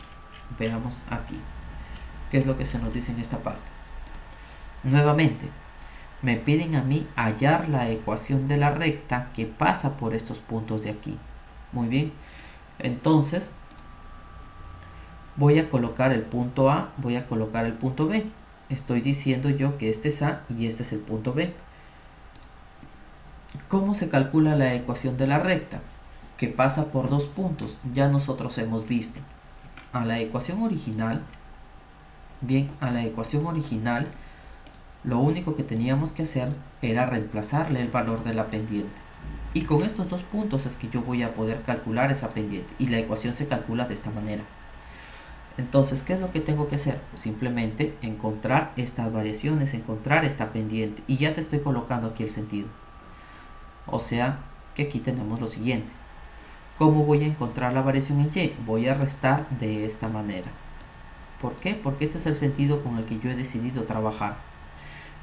Veamos aquí. ¿Qué es lo que se nos dice en esta parte? Nuevamente, me piden a mí hallar la ecuación de la recta que pasa por estos puntos de aquí. Muy bien. Entonces, voy a colocar el punto A, voy a colocar el punto B. Estoy diciendo yo que este es A y este es el punto B. ¿Cómo se calcula la ecuación de la recta? Que pasa por dos puntos. Ya nosotros hemos visto. A la ecuación original, bien, a la ecuación original, lo único que teníamos que hacer era reemplazarle el valor de la pendiente. Y con estos dos puntos es que yo voy a poder calcular esa pendiente. Y la ecuación se calcula de esta manera. Entonces, ¿qué es lo que tengo que hacer? Simplemente encontrar estas variaciones, encontrar esta pendiente. Y ya te estoy colocando aquí el sentido. O sea, que aquí tenemos lo siguiente. ¿Cómo voy a encontrar la variación en y? Voy a restar de esta manera. ¿Por qué? Porque este es el sentido con el que yo he decidido trabajar.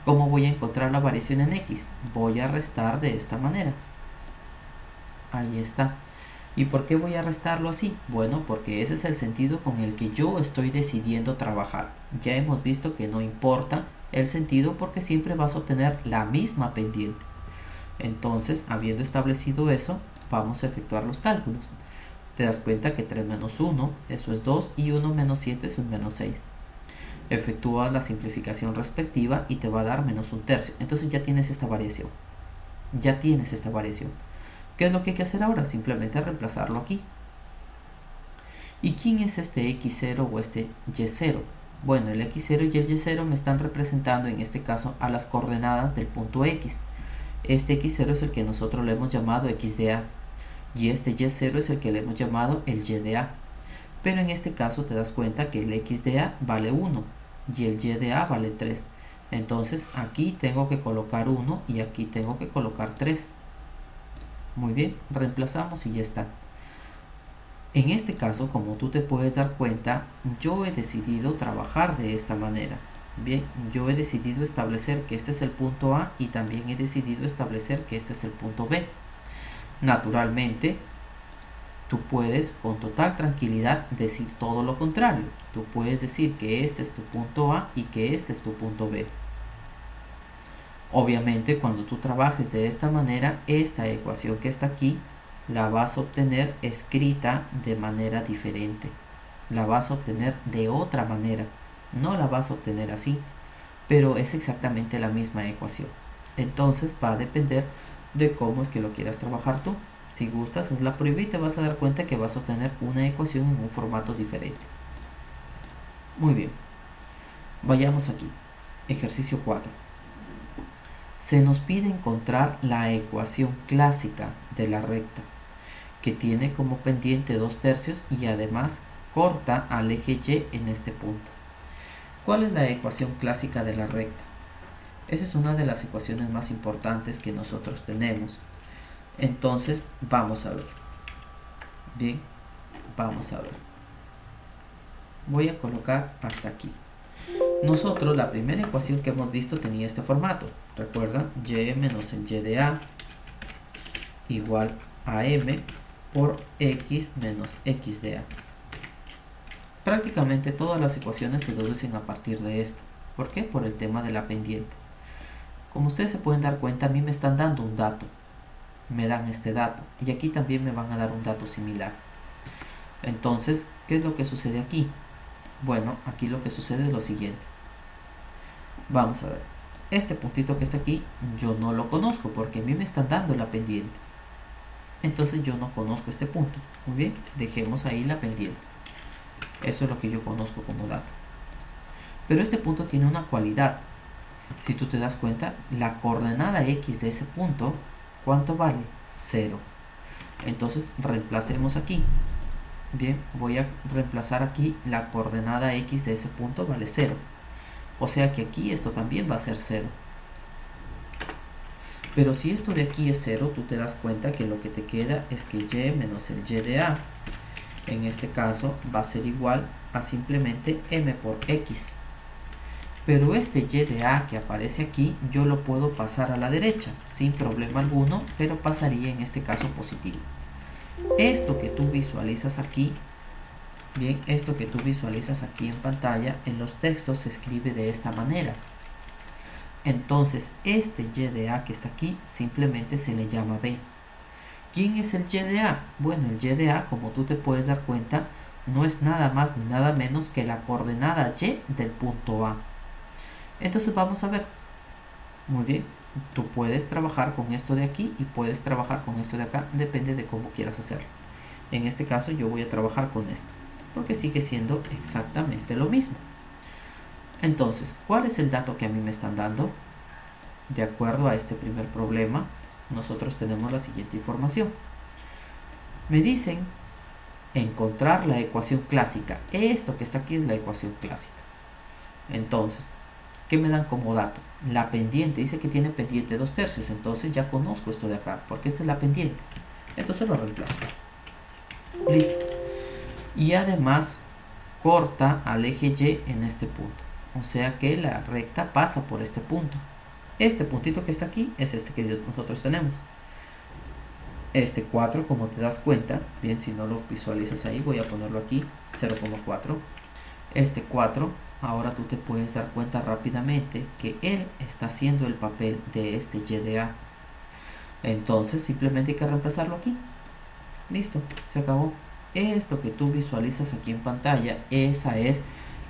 ¿Cómo voy a encontrar la variación en x? Voy a restar de esta manera. Ahí está. ¿Y por qué voy a restarlo así? Bueno, porque ese es el sentido con el que yo estoy decidiendo trabajar. Ya hemos visto que no importa el sentido porque siempre vas a obtener la misma pendiente. Entonces, habiendo establecido eso, vamos a efectuar los cálculos. Te das cuenta que 3 menos 1, eso es 2, y 1 menos 7, eso es menos 6. Efectúas la simplificación respectiva y te va a dar menos un tercio. Entonces ya tienes esta variación. Ya tienes esta variación. ¿Qué es lo que hay que hacer ahora? Simplemente reemplazarlo aquí. ¿Y quién es este x0 o este y0? Bueno, el x0 y el y0 me están representando en este caso a las coordenadas del punto x. Este x0 es el que nosotros le hemos llamado x de a. Y este y0 es el que le hemos llamado el y de a. Pero en este caso te das cuenta que el x de a vale 1 y el y de a vale 3. Entonces aquí tengo que colocar 1 y aquí tengo que colocar 3. Muy bien, reemplazamos y ya está. En este caso, como tú te puedes dar cuenta, yo he decidido trabajar de esta manera. Bien, yo he decidido establecer que este es el punto A y también he decidido establecer que este es el punto B. Naturalmente, tú puedes con total tranquilidad decir todo lo contrario. Tú puedes decir que este es tu punto A y que este es tu punto B. Obviamente, cuando tú trabajes de esta manera, esta ecuación que está aquí la vas a obtener escrita de manera diferente. La vas a obtener de otra manera. No la vas a obtener así, pero es exactamente la misma ecuación. Entonces va a depender de cómo es que lo quieras trabajar tú. Si gustas, haz la prueba y te vas a dar cuenta que vas a obtener una ecuación en un formato diferente. Muy bien. Vayamos aquí. Ejercicio 4. Se nos pide encontrar la ecuación clásica de la recta, que tiene como pendiente 2 tercios y además corta al eje y en este punto. ¿Cuál es la ecuación clásica de la recta? Esa es una de las ecuaciones más importantes que nosotros tenemos. Entonces, vamos a ver. Bien, vamos a ver. Voy a colocar hasta aquí. Nosotros, la primera ecuación que hemos visto tenía este formato. Recuerda, y menos el y de a igual a m por x menos x de a. Prácticamente todas las ecuaciones se deducen a partir de esto. ¿Por qué? Por el tema de la pendiente. Como ustedes se pueden dar cuenta, a mí me están dando un dato. Me dan este dato. Y aquí también me van a dar un dato similar. Entonces, ¿qué es lo que sucede aquí? Bueno, aquí lo que sucede es lo siguiente. Vamos a ver. Este puntito que está aquí, yo no lo conozco porque a mí me están dando la pendiente. Entonces yo no conozco este punto. Muy bien, dejemos ahí la pendiente. Eso es lo que yo conozco como dato. Pero este punto tiene una cualidad. Si tú te das cuenta, la coordenada x de ese punto, ¿cuánto vale? 0. Entonces reemplacemos aquí. Bien, voy a reemplazar aquí la coordenada x de ese punto vale 0. O sea que aquí esto también va a ser 0. Pero si esto de aquí es 0, tú te das cuenta que lo que te queda es que y menos el y de a, en este caso, va a ser igual a simplemente m por x. Pero este y de a que aparece aquí, yo lo puedo pasar a la derecha, sin problema alguno, pero pasaría en este caso positivo. Esto que tú visualizas aquí, bien, esto que tú visualizas aquí en pantalla, en los textos se escribe de esta manera. Entonces, este y de a que está aquí, simplemente se le llama b. ¿Quién es el y de a? Bueno, el y de a, como tú te puedes dar cuenta, no es nada más ni nada menos que la coordenada y del punto a. Entonces vamos a ver. Muy bien, tú puedes trabajar con esto de aquí y puedes trabajar con esto de acá, depende de cómo quieras hacerlo. En este caso yo voy a trabajar con esto, porque sigue siendo exactamente lo mismo. Entonces, ¿cuál es el dato que a mí me están dando? De acuerdo a este primer problema, nosotros tenemos la siguiente información. Me dicen encontrar la ecuación clásica. Esto que está aquí es la ecuación clásica. Entonces, ¿qué me dan como dato? La pendiente. Dice que tiene pendiente 2/3. Entonces ya conozco esto de acá, porque esta es la pendiente. Entonces lo reemplazo. Listo. Y además corta al eje Y en este punto. O sea que la recta pasa por este punto. Este puntito que está aquí es este que nosotros tenemos. Este 4, como te das cuenta, bien, si no lo visualizas ahí, voy a ponerlo aquí, 0,4. Este 4, ahora tú te puedes dar cuenta rápidamente que él está haciendo el papel de este y de a. Entonces simplemente hay que reemplazarlo aquí. Listo, se acabó. Esto que tú visualizas aquí en pantalla, esa es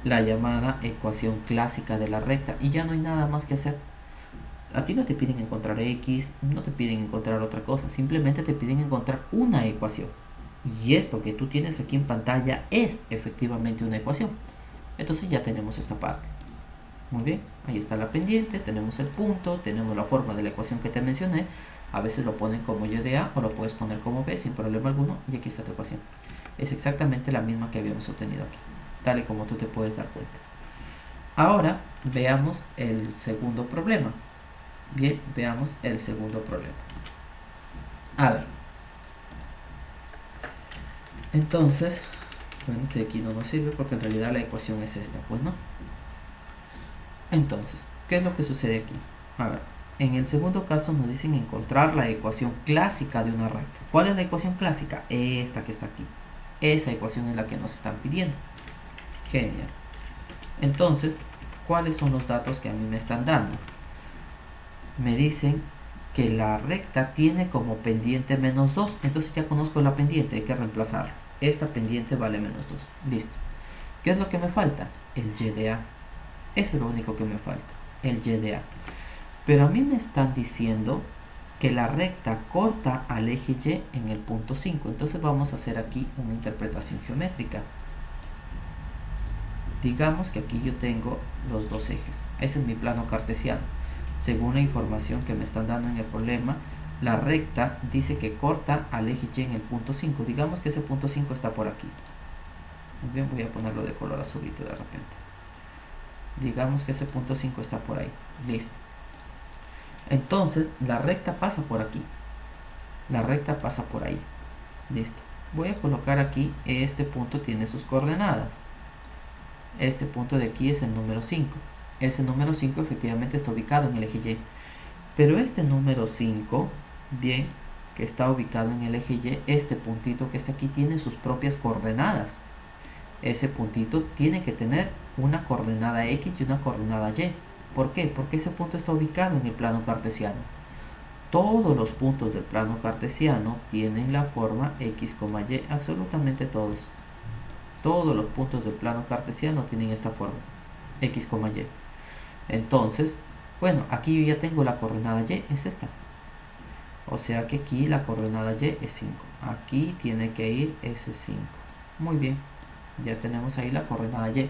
la llamada ecuación clásica de la recta y ya no hay nada más que hacer. A ti no te piden encontrar x, no te piden encontrar otra cosa, simplemente te piden encontrar una ecuación. Y esto que tú tienes aquí en pantalla es efectivamente una ecuación. Entonces ya tenemos esta parte. Muy bien, ahí está la pendiente, tenemos el punto, tenemos la forma de la ecuación que te mencioné. A veces lo ponen como y de a o lo puedes poner como b sin problema alguno y aquí está tu ecuación. Es exactamente la misma que habíamos obtenido aquí, tal y como tú te puedes dar cuenta. Ahora veamos el segundo problema. Bien, veamos el segundo problema. A ver. Entonces, bueno, este de aquí no nos sirve porque en realidad la ecuación es esta, pues no. Entonces, ¿qué es lo que sucede aquí? A ver, en el segundo caso nos dicen encontrar la ecuación clásica de una recta. ¿Cuál es la ecuación clásica? Esta que está aquí. Esa ecuación es la que nos están pidiendo. Genial. Entonces, ¿cuáles son los datos que a mí me están dando? Me dicen que la recta tiene como pendiente menos 2. Entonces ya conozco la pendiente, hay que reemplazarlo. Esta pendiente vale menos 2. Listo. ¿Qué es lo que me falta? El y de a. Eso es lo único que me falta. El y de a. Pero a mí me están diciendo que la recta corta al eje Y en el punto 5. Entonces vamos a hacer aquí una interpretación geométrica. Digamos que aquí yo tengo los dos ejes. Ese es mi plano cartesiano. Según la información que me están dando en el problema, la recta dice que corta al eje Y en el punto 5. Digamos que ese punto 5 está por aquí. Muy bien, voy a ponerlo de color azulito de repente. Digamos que ese punto 5 está por ahí. Listo. Entonces, la recta pasa por aquí. La recta pasa por ahí. Listo. Voy a colocar aquí, este punto tiene sus coordenadas. Este punto de aquí es el número 5. Ese número 5 efectivamente está ubicado en el eje Y. Pero este número 5, bien, que está ubicado en el eje Y, este puntito que está aquí tiene sus propias coordenadas. Ese puntito tiene que tener una coordenada X y una coordenada Y. ¿Por qué? Porque ese punto está ubicado en el plano cartesiano. Todos los puntos del plano cartesiano tienen la forma X, Y, absolutamente todos. Todos los puntos del plano cartesiano tienen esta forma, X, Y. Entonces, bueno, aquí yo ya tengo la coordenada Y, es esta. O sea que aquí la coordenada Y es 5. Aquí tiene que ir ese 5. Muy bien, ya tenemos ahí la coordenada Y.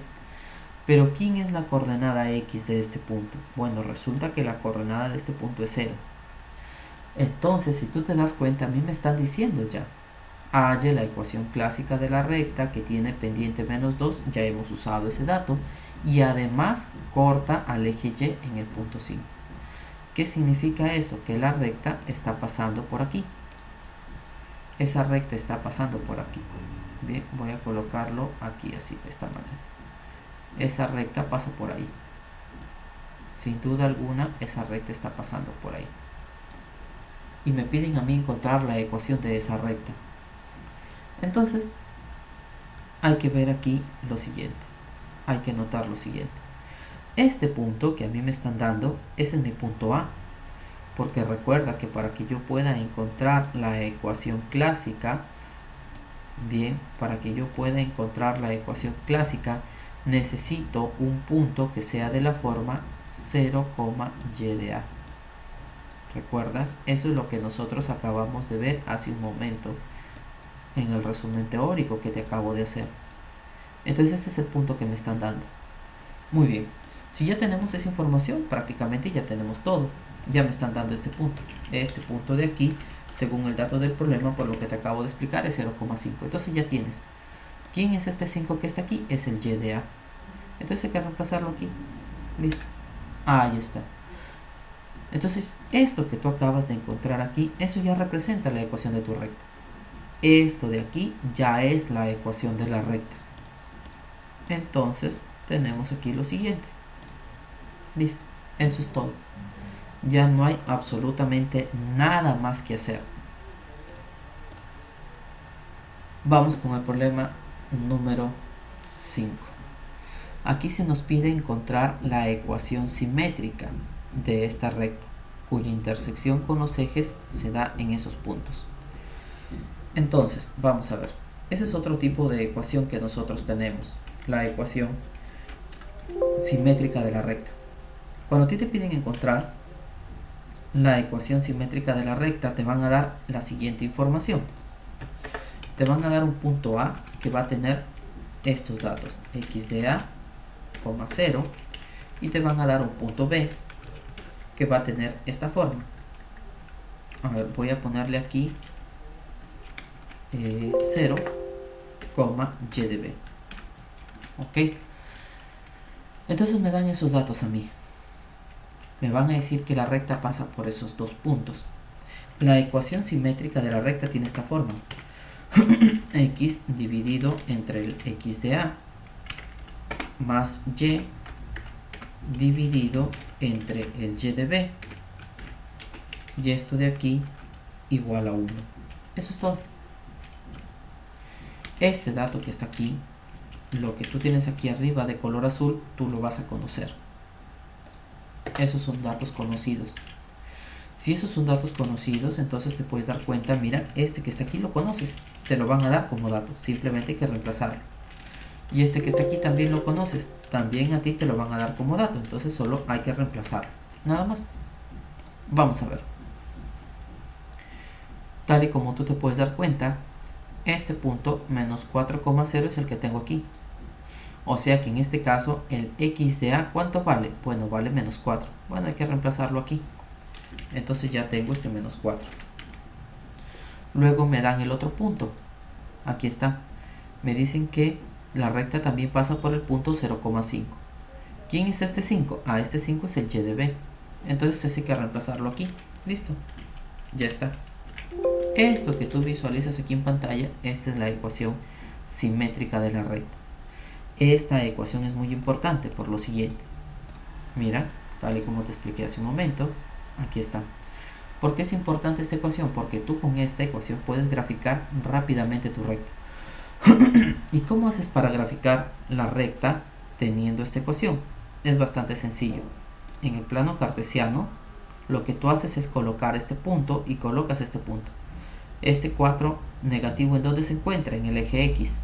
Pero ¿quién es la coordenada X de este punto? Bueno, resulta que la coordenada de este punto es 0. Entonces, si tú te das cuenta, a mí me están diciendo ya, halla la ecuación clásica de la recta que tiene pendiente menos 2, ya hemos usado ese dato, y además corta al eje Y en el punto 5. ¿Qué significa eso? Que la recta está pasando por aquí. Esa recta está pasando por aquí. Bien, voy a colocarlo aquí así, de esta manera. Esa recta pasa por ahí. Sin duda alguna, esa recta está pasando por ahí. Y me piden a mí encontrar la ecuación de esa recta. Entonces, hay que ver aquí lo siguiente. Hay que notar lo siguiente. Este punto que a mí me están dando, ese es mi punto A. Porque recuerda que para que yo pueda encontrar la ecuación clásica, bien, para que yo pueda encontrar la ecuación clásica, necesito un punto que sea de la forma 0, y de A. ¿Recuerdas? Eso es lo que nosotros acabamos de ver hace un momento en el resumen teórico que te acabo de hacer. Entonces este es el punto que me están dando. Muy bien, si ya tenemos esa información, prácticamente ya tenemos todo. Ya me están dando este punto. Este punto de aquí, según el dato del problema, por lo que te acabo de explicar, es 0,5. Entonces ya tienes. ¿Quién es este 5 que está aquí? Es el Y de A. Entonces hay que reemplazarlo aquí. Listo. Ahí está. Entonces, esto que tú acabas de encontrar aquí, eso ya representa la ecuación de tu recta. Esto de aquí ya es la ecuación de la recta. Entonces, tenemos aquí lo siguiente. Listo. Eso es todo. Ya no hay absolutamente nada más que hacer. Vamos con el problema número 5. Aquí se nos pide encontrar la ecuación simétrica de esta recta, cuya intersección con los ejes se da en esos puntos. Entonces, vamos a ver. Ese es otro tipo de ecuación que nosotros tenemos, la ecuación simétrica de la recta. Cuando a ti te piden encontrar la ecuación simétrica de la recta, te van a dar la siguiente información. Te van a dar un punto A que va a tener estos datos, x de A, 0, y te van a dar un punto B que va a tener esta forma. A ver, voy a ponerle aquí 0, y de B. Ok. Entonces me dan esos datos a mí. Me van a decir que la recta pasa por esos dos puntos. La ecuación simétrica de la recta tiene esta forma. X dividido entre el x de A más y dividido entre el y de B, y esto de aquí igual a 1. Eso es todo. Este dato que está aquí, lo que tú tienes aquí arriba de color azul, tú lo vas a conocer. Esos son datos conocidos. Si esos son datos conocidos, entonces te puedes dar cuenta, mira, este que está aquí lo conoces, te lo van a dar como dato, simplemente hay que reemplazarlo. Y este que está aquí también lo conoces, también a ti te lo van a dar como dato, entonces solo hay que reemplazarlo, nada más. Vamos a ver. Tal y como tú te puedes dar cuenta, este punto menos 4,0 es el que tengo aquí. O sea que en este caso el x de A, ¿cuánto vale? Bueno, vale menos 4. Bueno, hay que reemplazarlo aquí. Entonces ya tengo este menos 4. Luego me dan el otro punto. Aquí está. Me dicen que la recta también pasa por el punto 0,5. ¿Quién es este 5? Ah, este 5 es el y de B. Entonces hay que reemplazarlo aquí. Listo. Ya está. Esto que tú visualizas aquí en pantalla, esta es la ecuación simétrica de la recta. Esta ecuación es muy importante por lo siguiente. Mira, tal y como te expliqué hace un momento, aquí está. ¿Por qué es importante esta ecuación? Porque tú con esta ecuación puedes graficar rápidamente tu recta. ¿Y cómo haces para graficar la recta teniendo esta ecuación? Es bastante sencillo. En el plano cartesiano, lo que tú haces es colocar este punto y colocas este punto. Este 4 negativo, ¿en dónde se encuentra? En el eje X.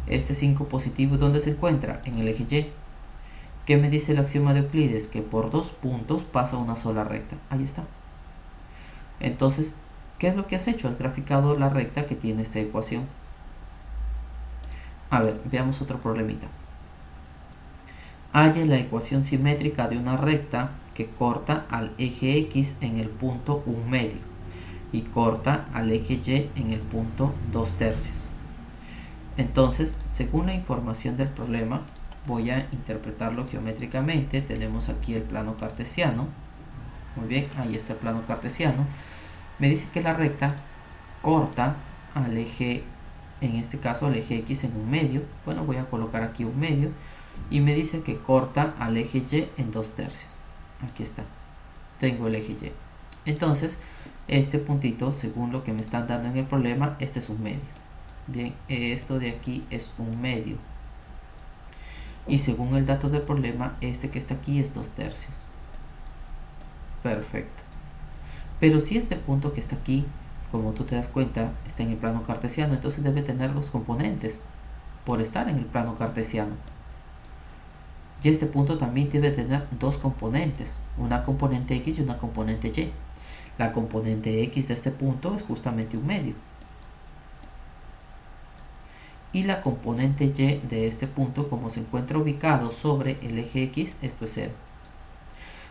Este 5 positivo, ¿dónde se encuentra? En el eje Y. ¿Qué me dice el axioma de Euclides? Que por dos puntos pasa una sola recta. Ahí está. Entonces, ¿qué es lo que has hecho? Has graficado la recta que tiene esta ecuación. A ver, veamos otro problemita. Halla la ecuación simétrica de una recta que corta al eje X en el punto 1/2 y corta al eje Y en el punto 2/3. Entonces, según la información del problema, voy a interpretarlo geométricamente. Tenemos aquí el plano cartesiano. Muy bien, ahí está el plano cartesiano. Me dice que la recta corta al eje, en este caso al eje X en 1/2. Bueno, voy a colocar aquí 1/2. Y me dice que corta al eje Y en 2/3. Aquí está. Tengo el eje Y. Entonces, este puntito, según lo que me están dando en el problema, este es 1/2. Bien, esto de aquí es 1/2. Y según el dato del problema, este que está aquí es 2/3. Perfecto. Pero si este punto que está aquí, como tú te das cuenta, está en el plano cartesiano, entonces debe tener dos componentes por estar en el plano cartesiano. Y este punto también debe tener dos componentes, una componente X y una componente Y. La componente X de este punto es justamente 1/2. Y la componente Y de este punto, como se encuentra ubicado sobre el eje X, esto es 0.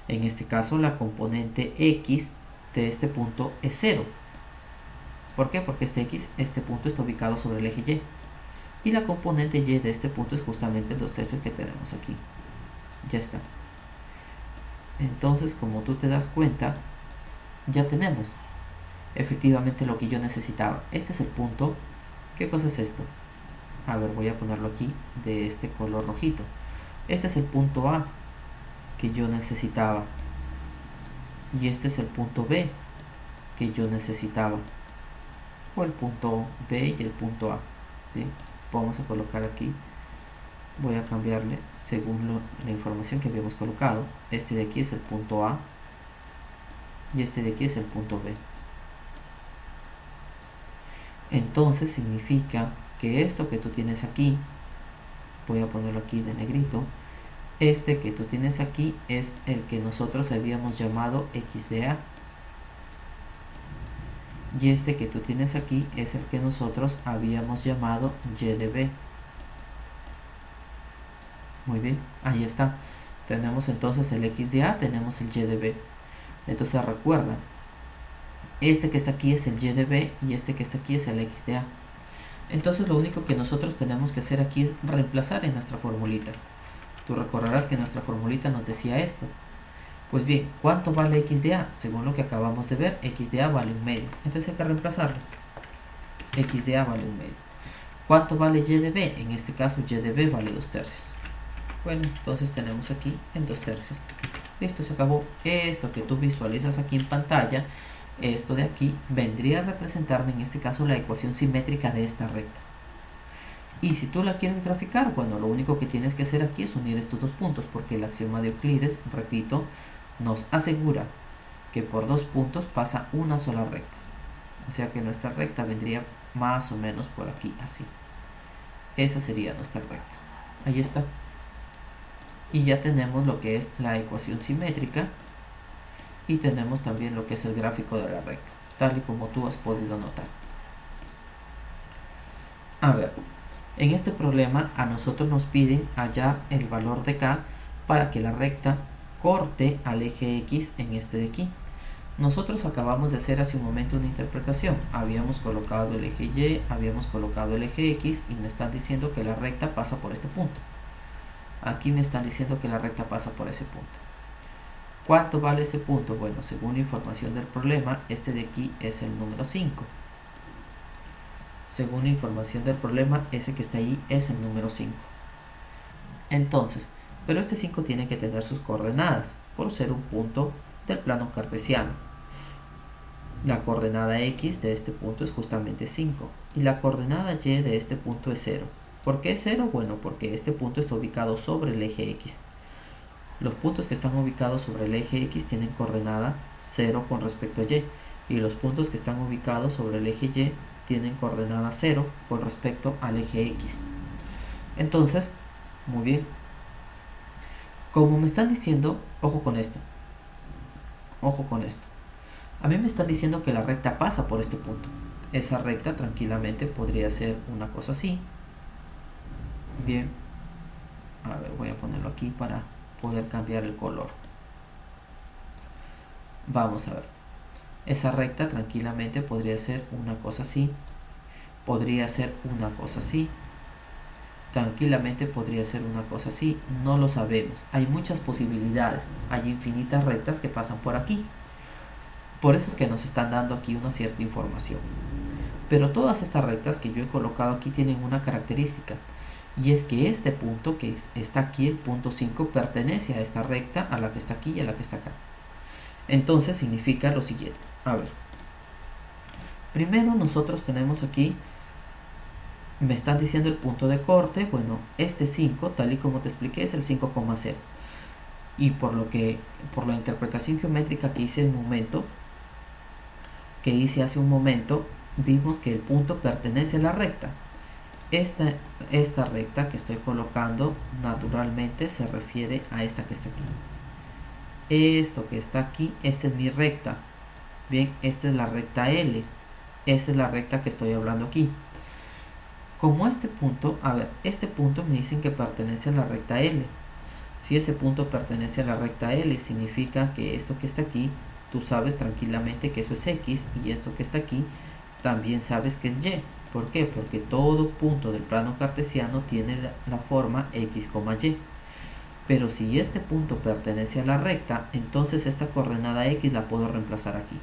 En este caso, la componente X de este punto es 0. ¿Por qué? Porque este punto está ubicado sobre el eje Y. Y la componente Y de este punto es justamente el 2/3 que tenemos aquí. Ya está. Entonces, como tú te das cuenta, ya tenemos efectivamente lo que yo necesitaba. Este es el punto. ¿Qué cosa es esto? A ver, voy a ponerlo aquí de este color rojito. Este es el punto A que yo necesitaba. Y este es el punto B que yo necesitaba. O el punto B y el punto A. ¿Bien? Vamos a colocar aquí. Voy a cambiarle según la información que habíamos colocado. Este de aquí es el punto A. Y este de aquí es el punto B. Entonces significa que esto que tú tienes aquí, voy a ponerlo aquí de negrito, este que tú tienes aquí es el que nosotros habíamos llamado X de A. Y este que tú tienes aquí es el que nosotros habíamos llamado Y de B. Muy bien, ahí está. Tenemos entonces el X de A, tenemos el Y de B. Entonces recuerda, este que está aquí es el Y de B y este que está aquí es el X de A. Entonces lo único que nosotros tenemos que hacer aquí es reemplazar en nuestra formulita. Tú recordarás que nuestra formulita nos decía esto. Pues bien, ¿cuánto vale X de A? Según lo que acabamos de ver, X de A vale 1/2. Entonces hay que reemplazarlo. X de A vale 1/2. ¿Cuánto vale Y de B? En este caso Y de B vale 2/3. Bueno, entonces tenemos aquí el 2/3. Listo, se acabó. Esto que tú visualizas aquí en pantalla, esto de aquí, vendría a representarme en este caso la ecuación simétrica de esta recta. Y si tú la quieres graficar, bueno, lo único que tienes que hacer aquí es unir estos dos puntos, porque el axioma de Euclides, repito, nos asegura que por dos puntos pasa una sola recta. O sea que nuestra recta vendría más o menos por aquí, así. Esa sería nuestra recta. Ahí está. Y ya tenemos lo que es la ecuación simétrica y tenemos también lo que es el gráfico de la recta, tal y como tú has podido notar. A ver, en este problema a nosotros nos piden hallar el valor de K para que la recta corte al eje X en este de aquí. Nosotros acabamos de hacer hace un momento una interpretación. Habíamos colocado el eje Y, habíamos colocado el eje X y me están diciendo que la recta pasa por este punto. Aquí me están diciendo que la recta pasa por ese punto. ¿Cuánto vale ese punto? Bueno, según la información del problema, este de aquí es el número 5. Según la información del problema, ese que está ahí es el número 5. Entonces, pero este 5 tiene que tener sus coordenadas, por ser un punto del plano cartesiano. La coordenada x de este punto es justamente 5 y la coordenada y de este punto es 0. ¿Por qué 0? Bueno, porque este punto está ubicado sobre el eje x. Los puntos que están ubicados sobre el eje x tienen coordenada 0 con respecto a y los puntos que están ubicados sobre el eje y tienen coordenada 0 con respecto al eje x. Entonces, muy bien, como me están diciendo, ojo con esto, a mí me están diciendo que la recta pasa por este punto. Esa recta tranquilamente podría ser una cosa así. Bien, a ver, voy a ponerlo aquí para poder cambiar el color. Vamos a ver, esa recta tranquilamente podría ser una cosa así, podría ser una cosa así, tranquilamente podría ser una cosa así, no lo sabemos, hay muchas posibilidades, hay infinitas rectas que pasan por aquí. Por eso es que nos están dando aquí una cierta información. Pero todas estas rectas que yo he colocado aquí tienen una característica. Y es que este punto que está aquí, el punto 5, pertenece a esta recta, a la que está aquí y a la que está acá. Entonces significa lo siguiente. A ver. Primero nosotros tenemos aquí, me están diciendo el punto de corte. Bueno, este 5, tal y como te expliqué, es el 5,0. Y por la interpretación geométrica que hice hace un momento, vimos que el punto pertenece a la recta. Esta recta que estoy colocando naturalmente se refiere a esta que está aquí. Esto que está aquí, esta es mi recta. Bien, esta es la recta L. Esa es la recta que estoy hablando aquí. Como este punto, a ver, este punto me dicen que pertenece a la recta L. Si ese punto pertenece a la recta L, significa que esto que está aquí, tú sabes tranquilamente que eso es X, y esto que está aquí, también sabes que es Y. ¿Por qué? Porque todo punto del plano cartesiano tiene la forma X, Y. Pero si este punto pertenece a la recta, entonces esta coordenada X la puedo reemplazar aquí.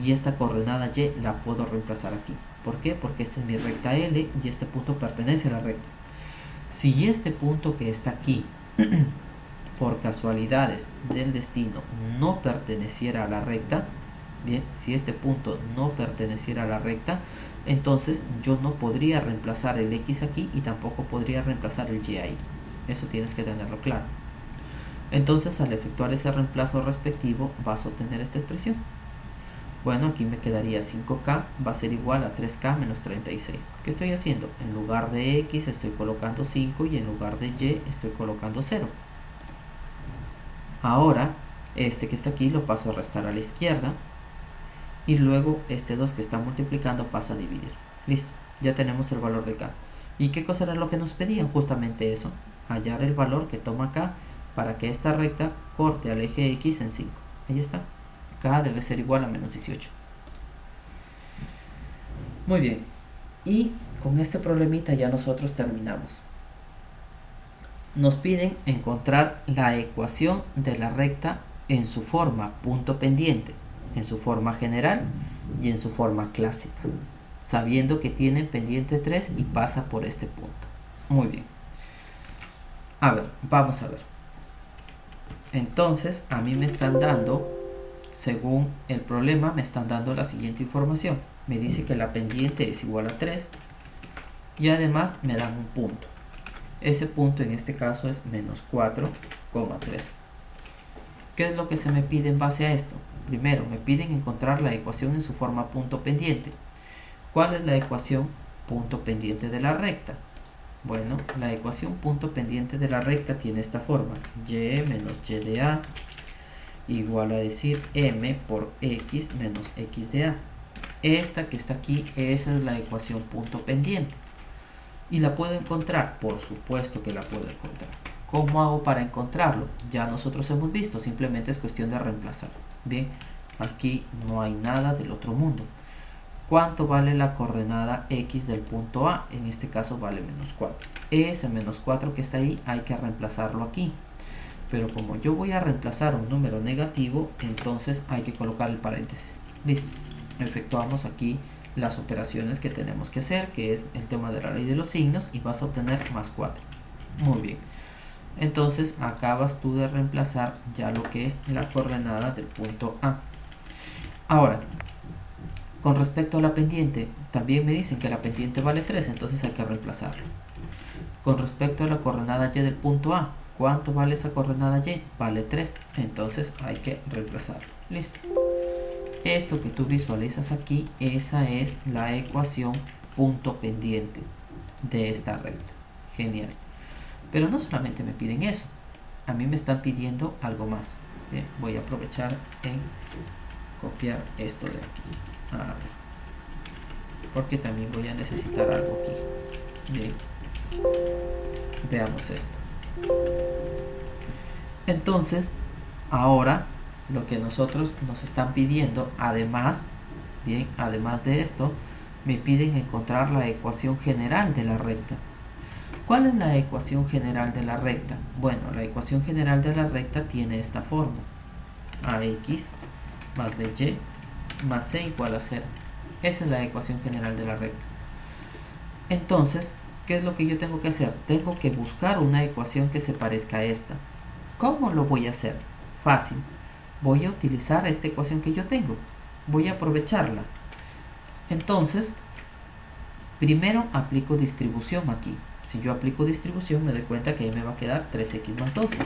Y esta coordenada Y la puedo reemplazar aquí. ¿Por qué? Porque esta es mi recta L y este punto pertenece a la recta. Si este punto que está aquí, por casualidades del destino, no perteneciera a la recta, bien, si este punto no perteneciera a la recta, entonces yo no podría reemplazar el X aquí y tampoco podría reemplazar el Y ahí. Eso tienes que tenerlo claro. Entonces al efectuar ese reemplazo respectivo vas a obtener esta expresión. Bueno, aquí me quedaría 5K va a ser igual a 3K menos 36. ¿Qué estoy haciendo? En lugar de X estoy colocando 5 y en lugar de Y estoy colocando 0. Ahora, este que está aquí lo paso a restar a la izquierda. Y luego este 2 que está multiplicando pasa a dividir. Listo, ya tenemos el valor de K. ¿Y qué cosa era lo que nos pedían? Justamente eso, hallar el valor que toma K para que esta recta corte al eje X en 5. Ahí está. K debe ser igual a menos 18. Muy bien. Y con este problemita ya nosotros terminamos. Nos piden encontrar la ecuación de la recta en su forma punto pendiente, en su forma general y en su forma clásica, sabiendo que tiene pendiente 3 y pasa por este punto. Muy bien. A ver, vamos a ver. Entonces, a mí me están dando, según el problema, me están dando la siguiente información. Me dice que la pendiente es igual a 3 y además me dan un punto. Ese punto en este caso es menos 4,3. ¿Qué es lo que se me pide en base a esto? Primero, me piden encontrar la ecuación en su forma punto pendiente. ¿Cuál es la ecuación punto pendiente de la recta? Bueno, la ecuación punto pendiente de la recta tiene esta forma. Y menos y de a igual a decir m por x menos x de a. Esta que está aquí, esa es la ecuación punto pendiente. ¿Y la puedo encontrar? Por supuesto que la puedo encontrar. ¿Cómo hago para encontrarlo? Ya nosotros hemos visto, simplemente es cuestión de reemplazar. Bien, aquí no hay nada del otro mundo. ¿Cuánto vale la coordenada x del punto A? En este caso vale menos 4. Ese menos 4 que está ahí hay que reemplazarlo aquí. Pero como yo voy a reemplazar un número negativo, entonces hay que colocar el paréntesis. Listo. Efectuamos aquí las operaciones que tenemos que hacer, que es el tema de la ley de los signos, y vas a obtener más 4. Muy bien. Entonces acabas tú de reemplazar ya lo que es la coordenada del punto A. Ahora, Con respecto a la pendiente, también me dicen que la pendiente vale 3, entonces hay que reemplazarlo. Con respecto a la coordenada y del punto A, ¿cuánto vale esa coordenada y? Vale 3, entonces hay que reemplazarlo. Listo. Esto que tú visualizas aquí, esa es la ecuación punto pendiente de esta recta. Genial. Pero no solamente me piden eso, a mí me están pidiendo algo más. Bien, voy a aprovechar en copiar esto de aquí. A ver, porque también voy a necesitar algo aquí. Bien, veamos esto. Entonces, ahora lo que nosotros nos están pidiendo, además, bien, además de esto, me piden encontrar la ecuación general de la recta. ¿Cuál es la ecuación general de la recta? Bueno, la ecuación general de la recta tiene esta forma: ax más by más c igual a 0. Esa es la ecuación general de la recta. Entonces, ¿qué es lo que yo tengo que hacer? Tengo que buscar una ecuación que se parezca a esta. ¿Cómo lo voy a hacer? Fácil. Voy a utilizar esta ecuación que yo tengo. Voy a aprovecharla. Entonces, primero aplico distribución aquí. Si yo aplico distribución, me doy cuenta que ahí me va a quedar 3x más 12.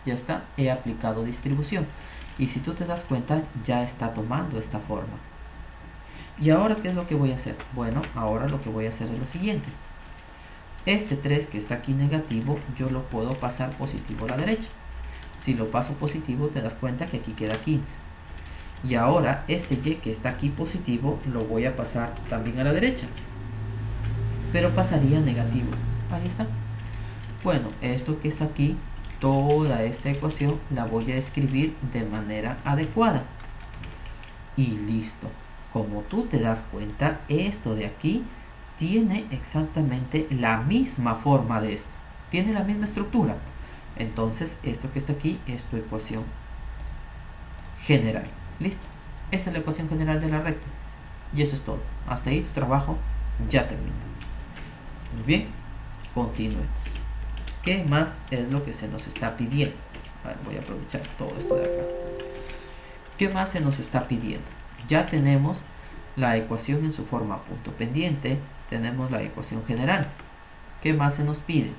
Ya está, he aplicado distribución. Y si tú te das cuenta, ya está tomando esta forma. ¿Y ahora qué es lo que voy a hacer? Bueno, ahora lo que voy a hacer es lo siguiente. Este 3 que está aquí negativo, yo lo puedo pasar positivo a la derecha. Si lo paso positivo, te das cuenta que aquí queda 15. Y ahora este y que está aquí positivo, lo voy a pasar también a la derecha. Pero pasaría negativo. Ahí está. Bueno, esto que está aquí, toda esta ecuación la voy a escribir de manera adecuada. Y listo. Como tú te das cuenta, esto de aquí tiene exactamente la misma forma de esto. Tiene la misma estructura. Entonces, esto que está aquí es tu ecuación general. ¿Listo? Esa es la ecuación general de la recta. Y eso es todo. Hasta ahí tu trabajo ya terminó. Muy bien. Continuemos. ¿Qué más es lo que se nos está pidiendo? A ver, voy a aprovechar todo esto de acá. ¿Qué más se nos está pidiendo? Ya tenemos la ecuación en su forma punto pendiente, tenemos la ecuación general. ¿Qué más se nos pide?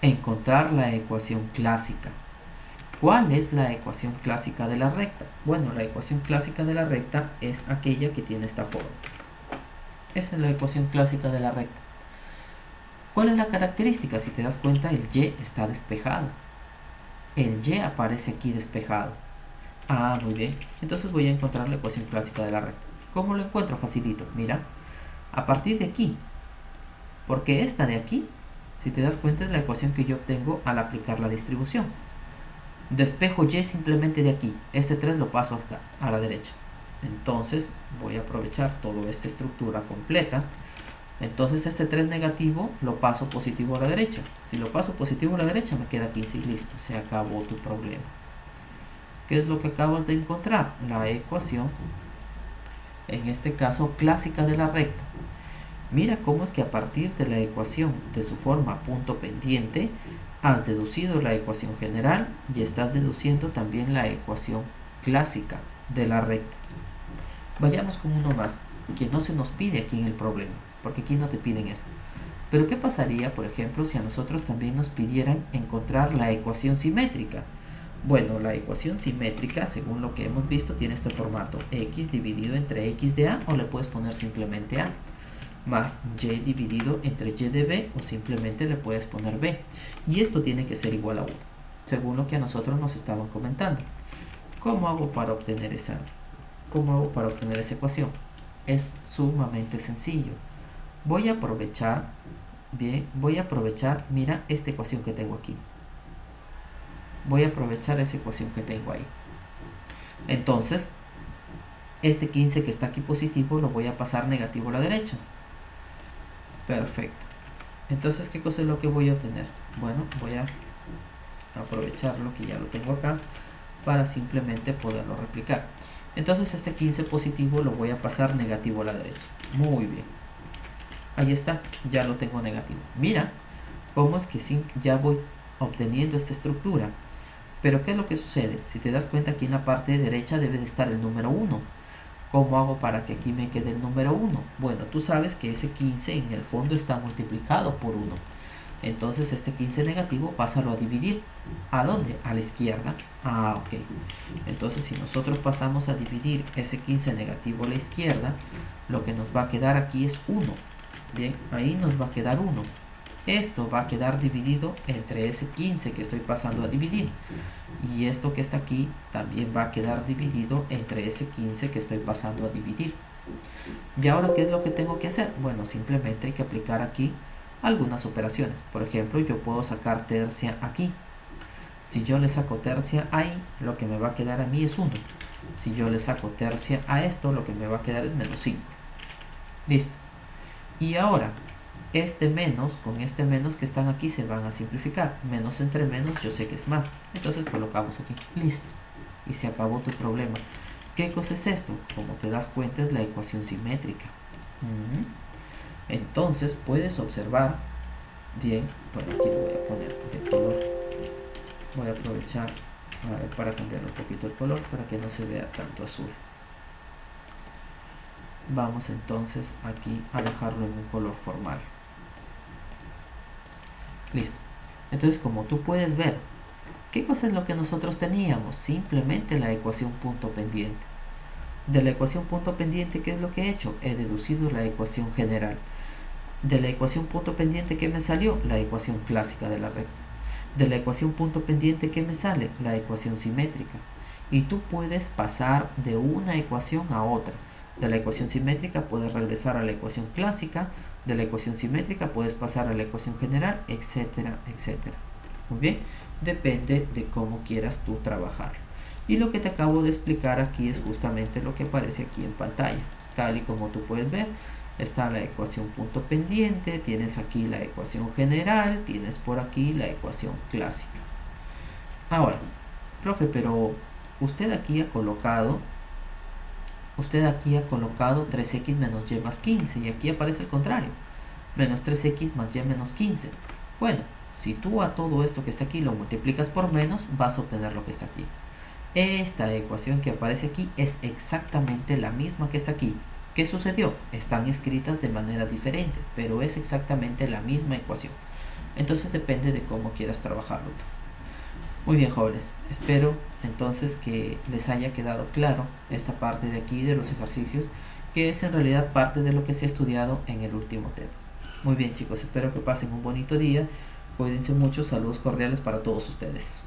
Encontrar la ecuación clásica. ¿Cuál es la ecuación clásica de la recta? Bueno, la ecuación clásica de la recta es aquella que tiene esta forma. Esa es la ecuación clásica de la recta. ¿Cuál es la característica? Si te das cuenta, el y está despejado. El y aparece aquí despejado. Ah, muy bien. Entonces voy a encontrar la ecuación clásica de la recta. ¿Cómo lo encuentro? Facilito. Mira, a partir de aquí, porque esta de aquí, si te das cuenta, es la ecuación que yo obtengo al aplicar la distribución. Despejo y simplemente de aquí. Este 3 lo paso acá, a la derecha. Entonces voy a aprovechar toda esta estructura completa. Entonces este 3 negativo lo paso positivo a la derecha. Si lo paso positivo a la derecha, me queda 15 y listo. Se acabó tu problema. ¿Qué es lo que acabas de encontrar? La ecuación, en este caso clásica de la recta. Mira cómo es que a partir de la ecuación de su forma punto pendiente, has deducido la ecuación general y estás deduciendo también la ecuación clásica de la recta. Vayamos con uno más, que no se nos pide aquí en el problema, porque aquí no te piden esto. Pero ¿qué pasaría, por ejemplo, si a nosotros también nos pidieran encontrar la ecuación simétrica? Bueno, la ecuación simétrica, según lo que hemos visto, tiene este formato: x dividido entre x de a, o le puedes poner simplemente a, más y dividido entre y de b, o simplemente le puedes poner b. Y esto tiene que ser igual a 1, según lo que a nosotros nos estaban comentando. ¿Cómo hago para obtener esa ecuación? Es sumamente sencillo. Voy a aprovechar, mira esta ecuación que tengo aquí. Voy a aprovechar esa ecuación que tengo ahí. Entonces, este 15 que está aquí positivo lo voy a pasar negativo a la derecha. Perfecto. Entonces, ¿qué cosa es lo que voy a obtener? Bueno, voy a aprovecharlo que ya lo tengo acá para simplemente poderlo replicar. Entonces, este 15 positivo lo voy a pasar negativo a la derecha. Muy bien. Ahí está, ya lo tengo negativo. Mira cómo es que sí, ya voy obteniendo esta estructura. Pero ¿qué es lo que sucede? Si te das cuenta, aquí en la parte derecha debe de estar el número 1. ¿Cómo hago para que aquí me quede el número 1? Bueno, tú sabes que ese 15 en el fondo está multiplicado por 1. Entonces este 15 negativo, pásalo a dividir. ¿A dónde? A la izquierda. Ah, ok. Entonces si nosotros pasamos a dividir ese 15 negativo a la izquierda, lo que nos va a quedar aquí es 1. Bien, ahí nos va a quedar 1. Esto va a quedar dividido entre ese 15 que estoy pasando a dividir. Y esto que está aquí también va a quedar dividido entre ese 15 que estoy pasando a dividir. ¿Y ahora qué es lo que tengo que hacer? Bueno, simplemente hay que aplicar aquí algunas operaciones. Por ejemplo, yo puedo sacar tercia aquí. Si yo le saco tercia ahí, lo que me va a quedar a mí es 1. Si yo le saco tercia a esto, lo que me va a quedar es menos 5. Listo. Y ahora, este menos con este menos que están aquí se van a simplificar. Menos entre menos yo sé que es más. Entonces colocamos aquí. Listo. Y se acabó tu problema. ¿Qué cosa es esto? Como te das cuenta, es la ecuación simétrica. Entonces puedes observar bien. Bueno, aquí lo voy a poner de color. Voy a aprovechar para cambiar un poquito el color para que no se vea tanto azul. Vamos entonces aquí a dejarlo en un color formal. Listo. Entonces, como tú puedes ver, ¿qué cosa es lo que nosotros teníamos? Simplemente la ecuación punto pendiente. De la ecuación punto pendiente, ¿qué es lo que he hecho? He deducido la ecuación general. De la ecuación punto pendiente, ¿qué me salió? La ecuación clásica de la recta. De la ecuación punto pendiente, ¿qué me sale? La ecuación simétrica. Y tú puedes pasar de una ecuación a otra. De la ecuación simétrica puedes regresar a la ecuación clásica. De la ecuación simétrica puedes pasar a la ecuación general, etcétera, etcétera. Muy bien, depende de cómo quieras tú trabajar. Y lo que te acabo de explicar aquí es justamente lo que aparece aquí en pantalla. Tal y como tú puedes ver, está la ecuación punto pendiente, tienes aquí la ecuación general, tienes por aquí la ecuación clásica. Ahora, profe, pero usted aquí ha colocado 3x menos y más 15 y aquí aparece el contrario, menos 3x más y menos 15. Bueno, si tú a todo esto que está aquí lo multiplicas por menos, vas a obtener lo que está aquí. Esta ecuación que aparece aquí es exactamente la misma que está aquí. ¿Qué sucedió? Están escritas de manera diferente, pero es exactamente la misma ecuación. Entonces depende de cómo quieras trabajarlo tú. Muy bien, jóvenes, espero entonces que les haya quedado claro esta parte de aquí de los ejercicios, que es en realidad parte de lo que se ha estudiado en el último tema. Muy bien, chicos, espero que pasen un bonito día. Cuídense mucho, saludos cordiales para todos ustedes.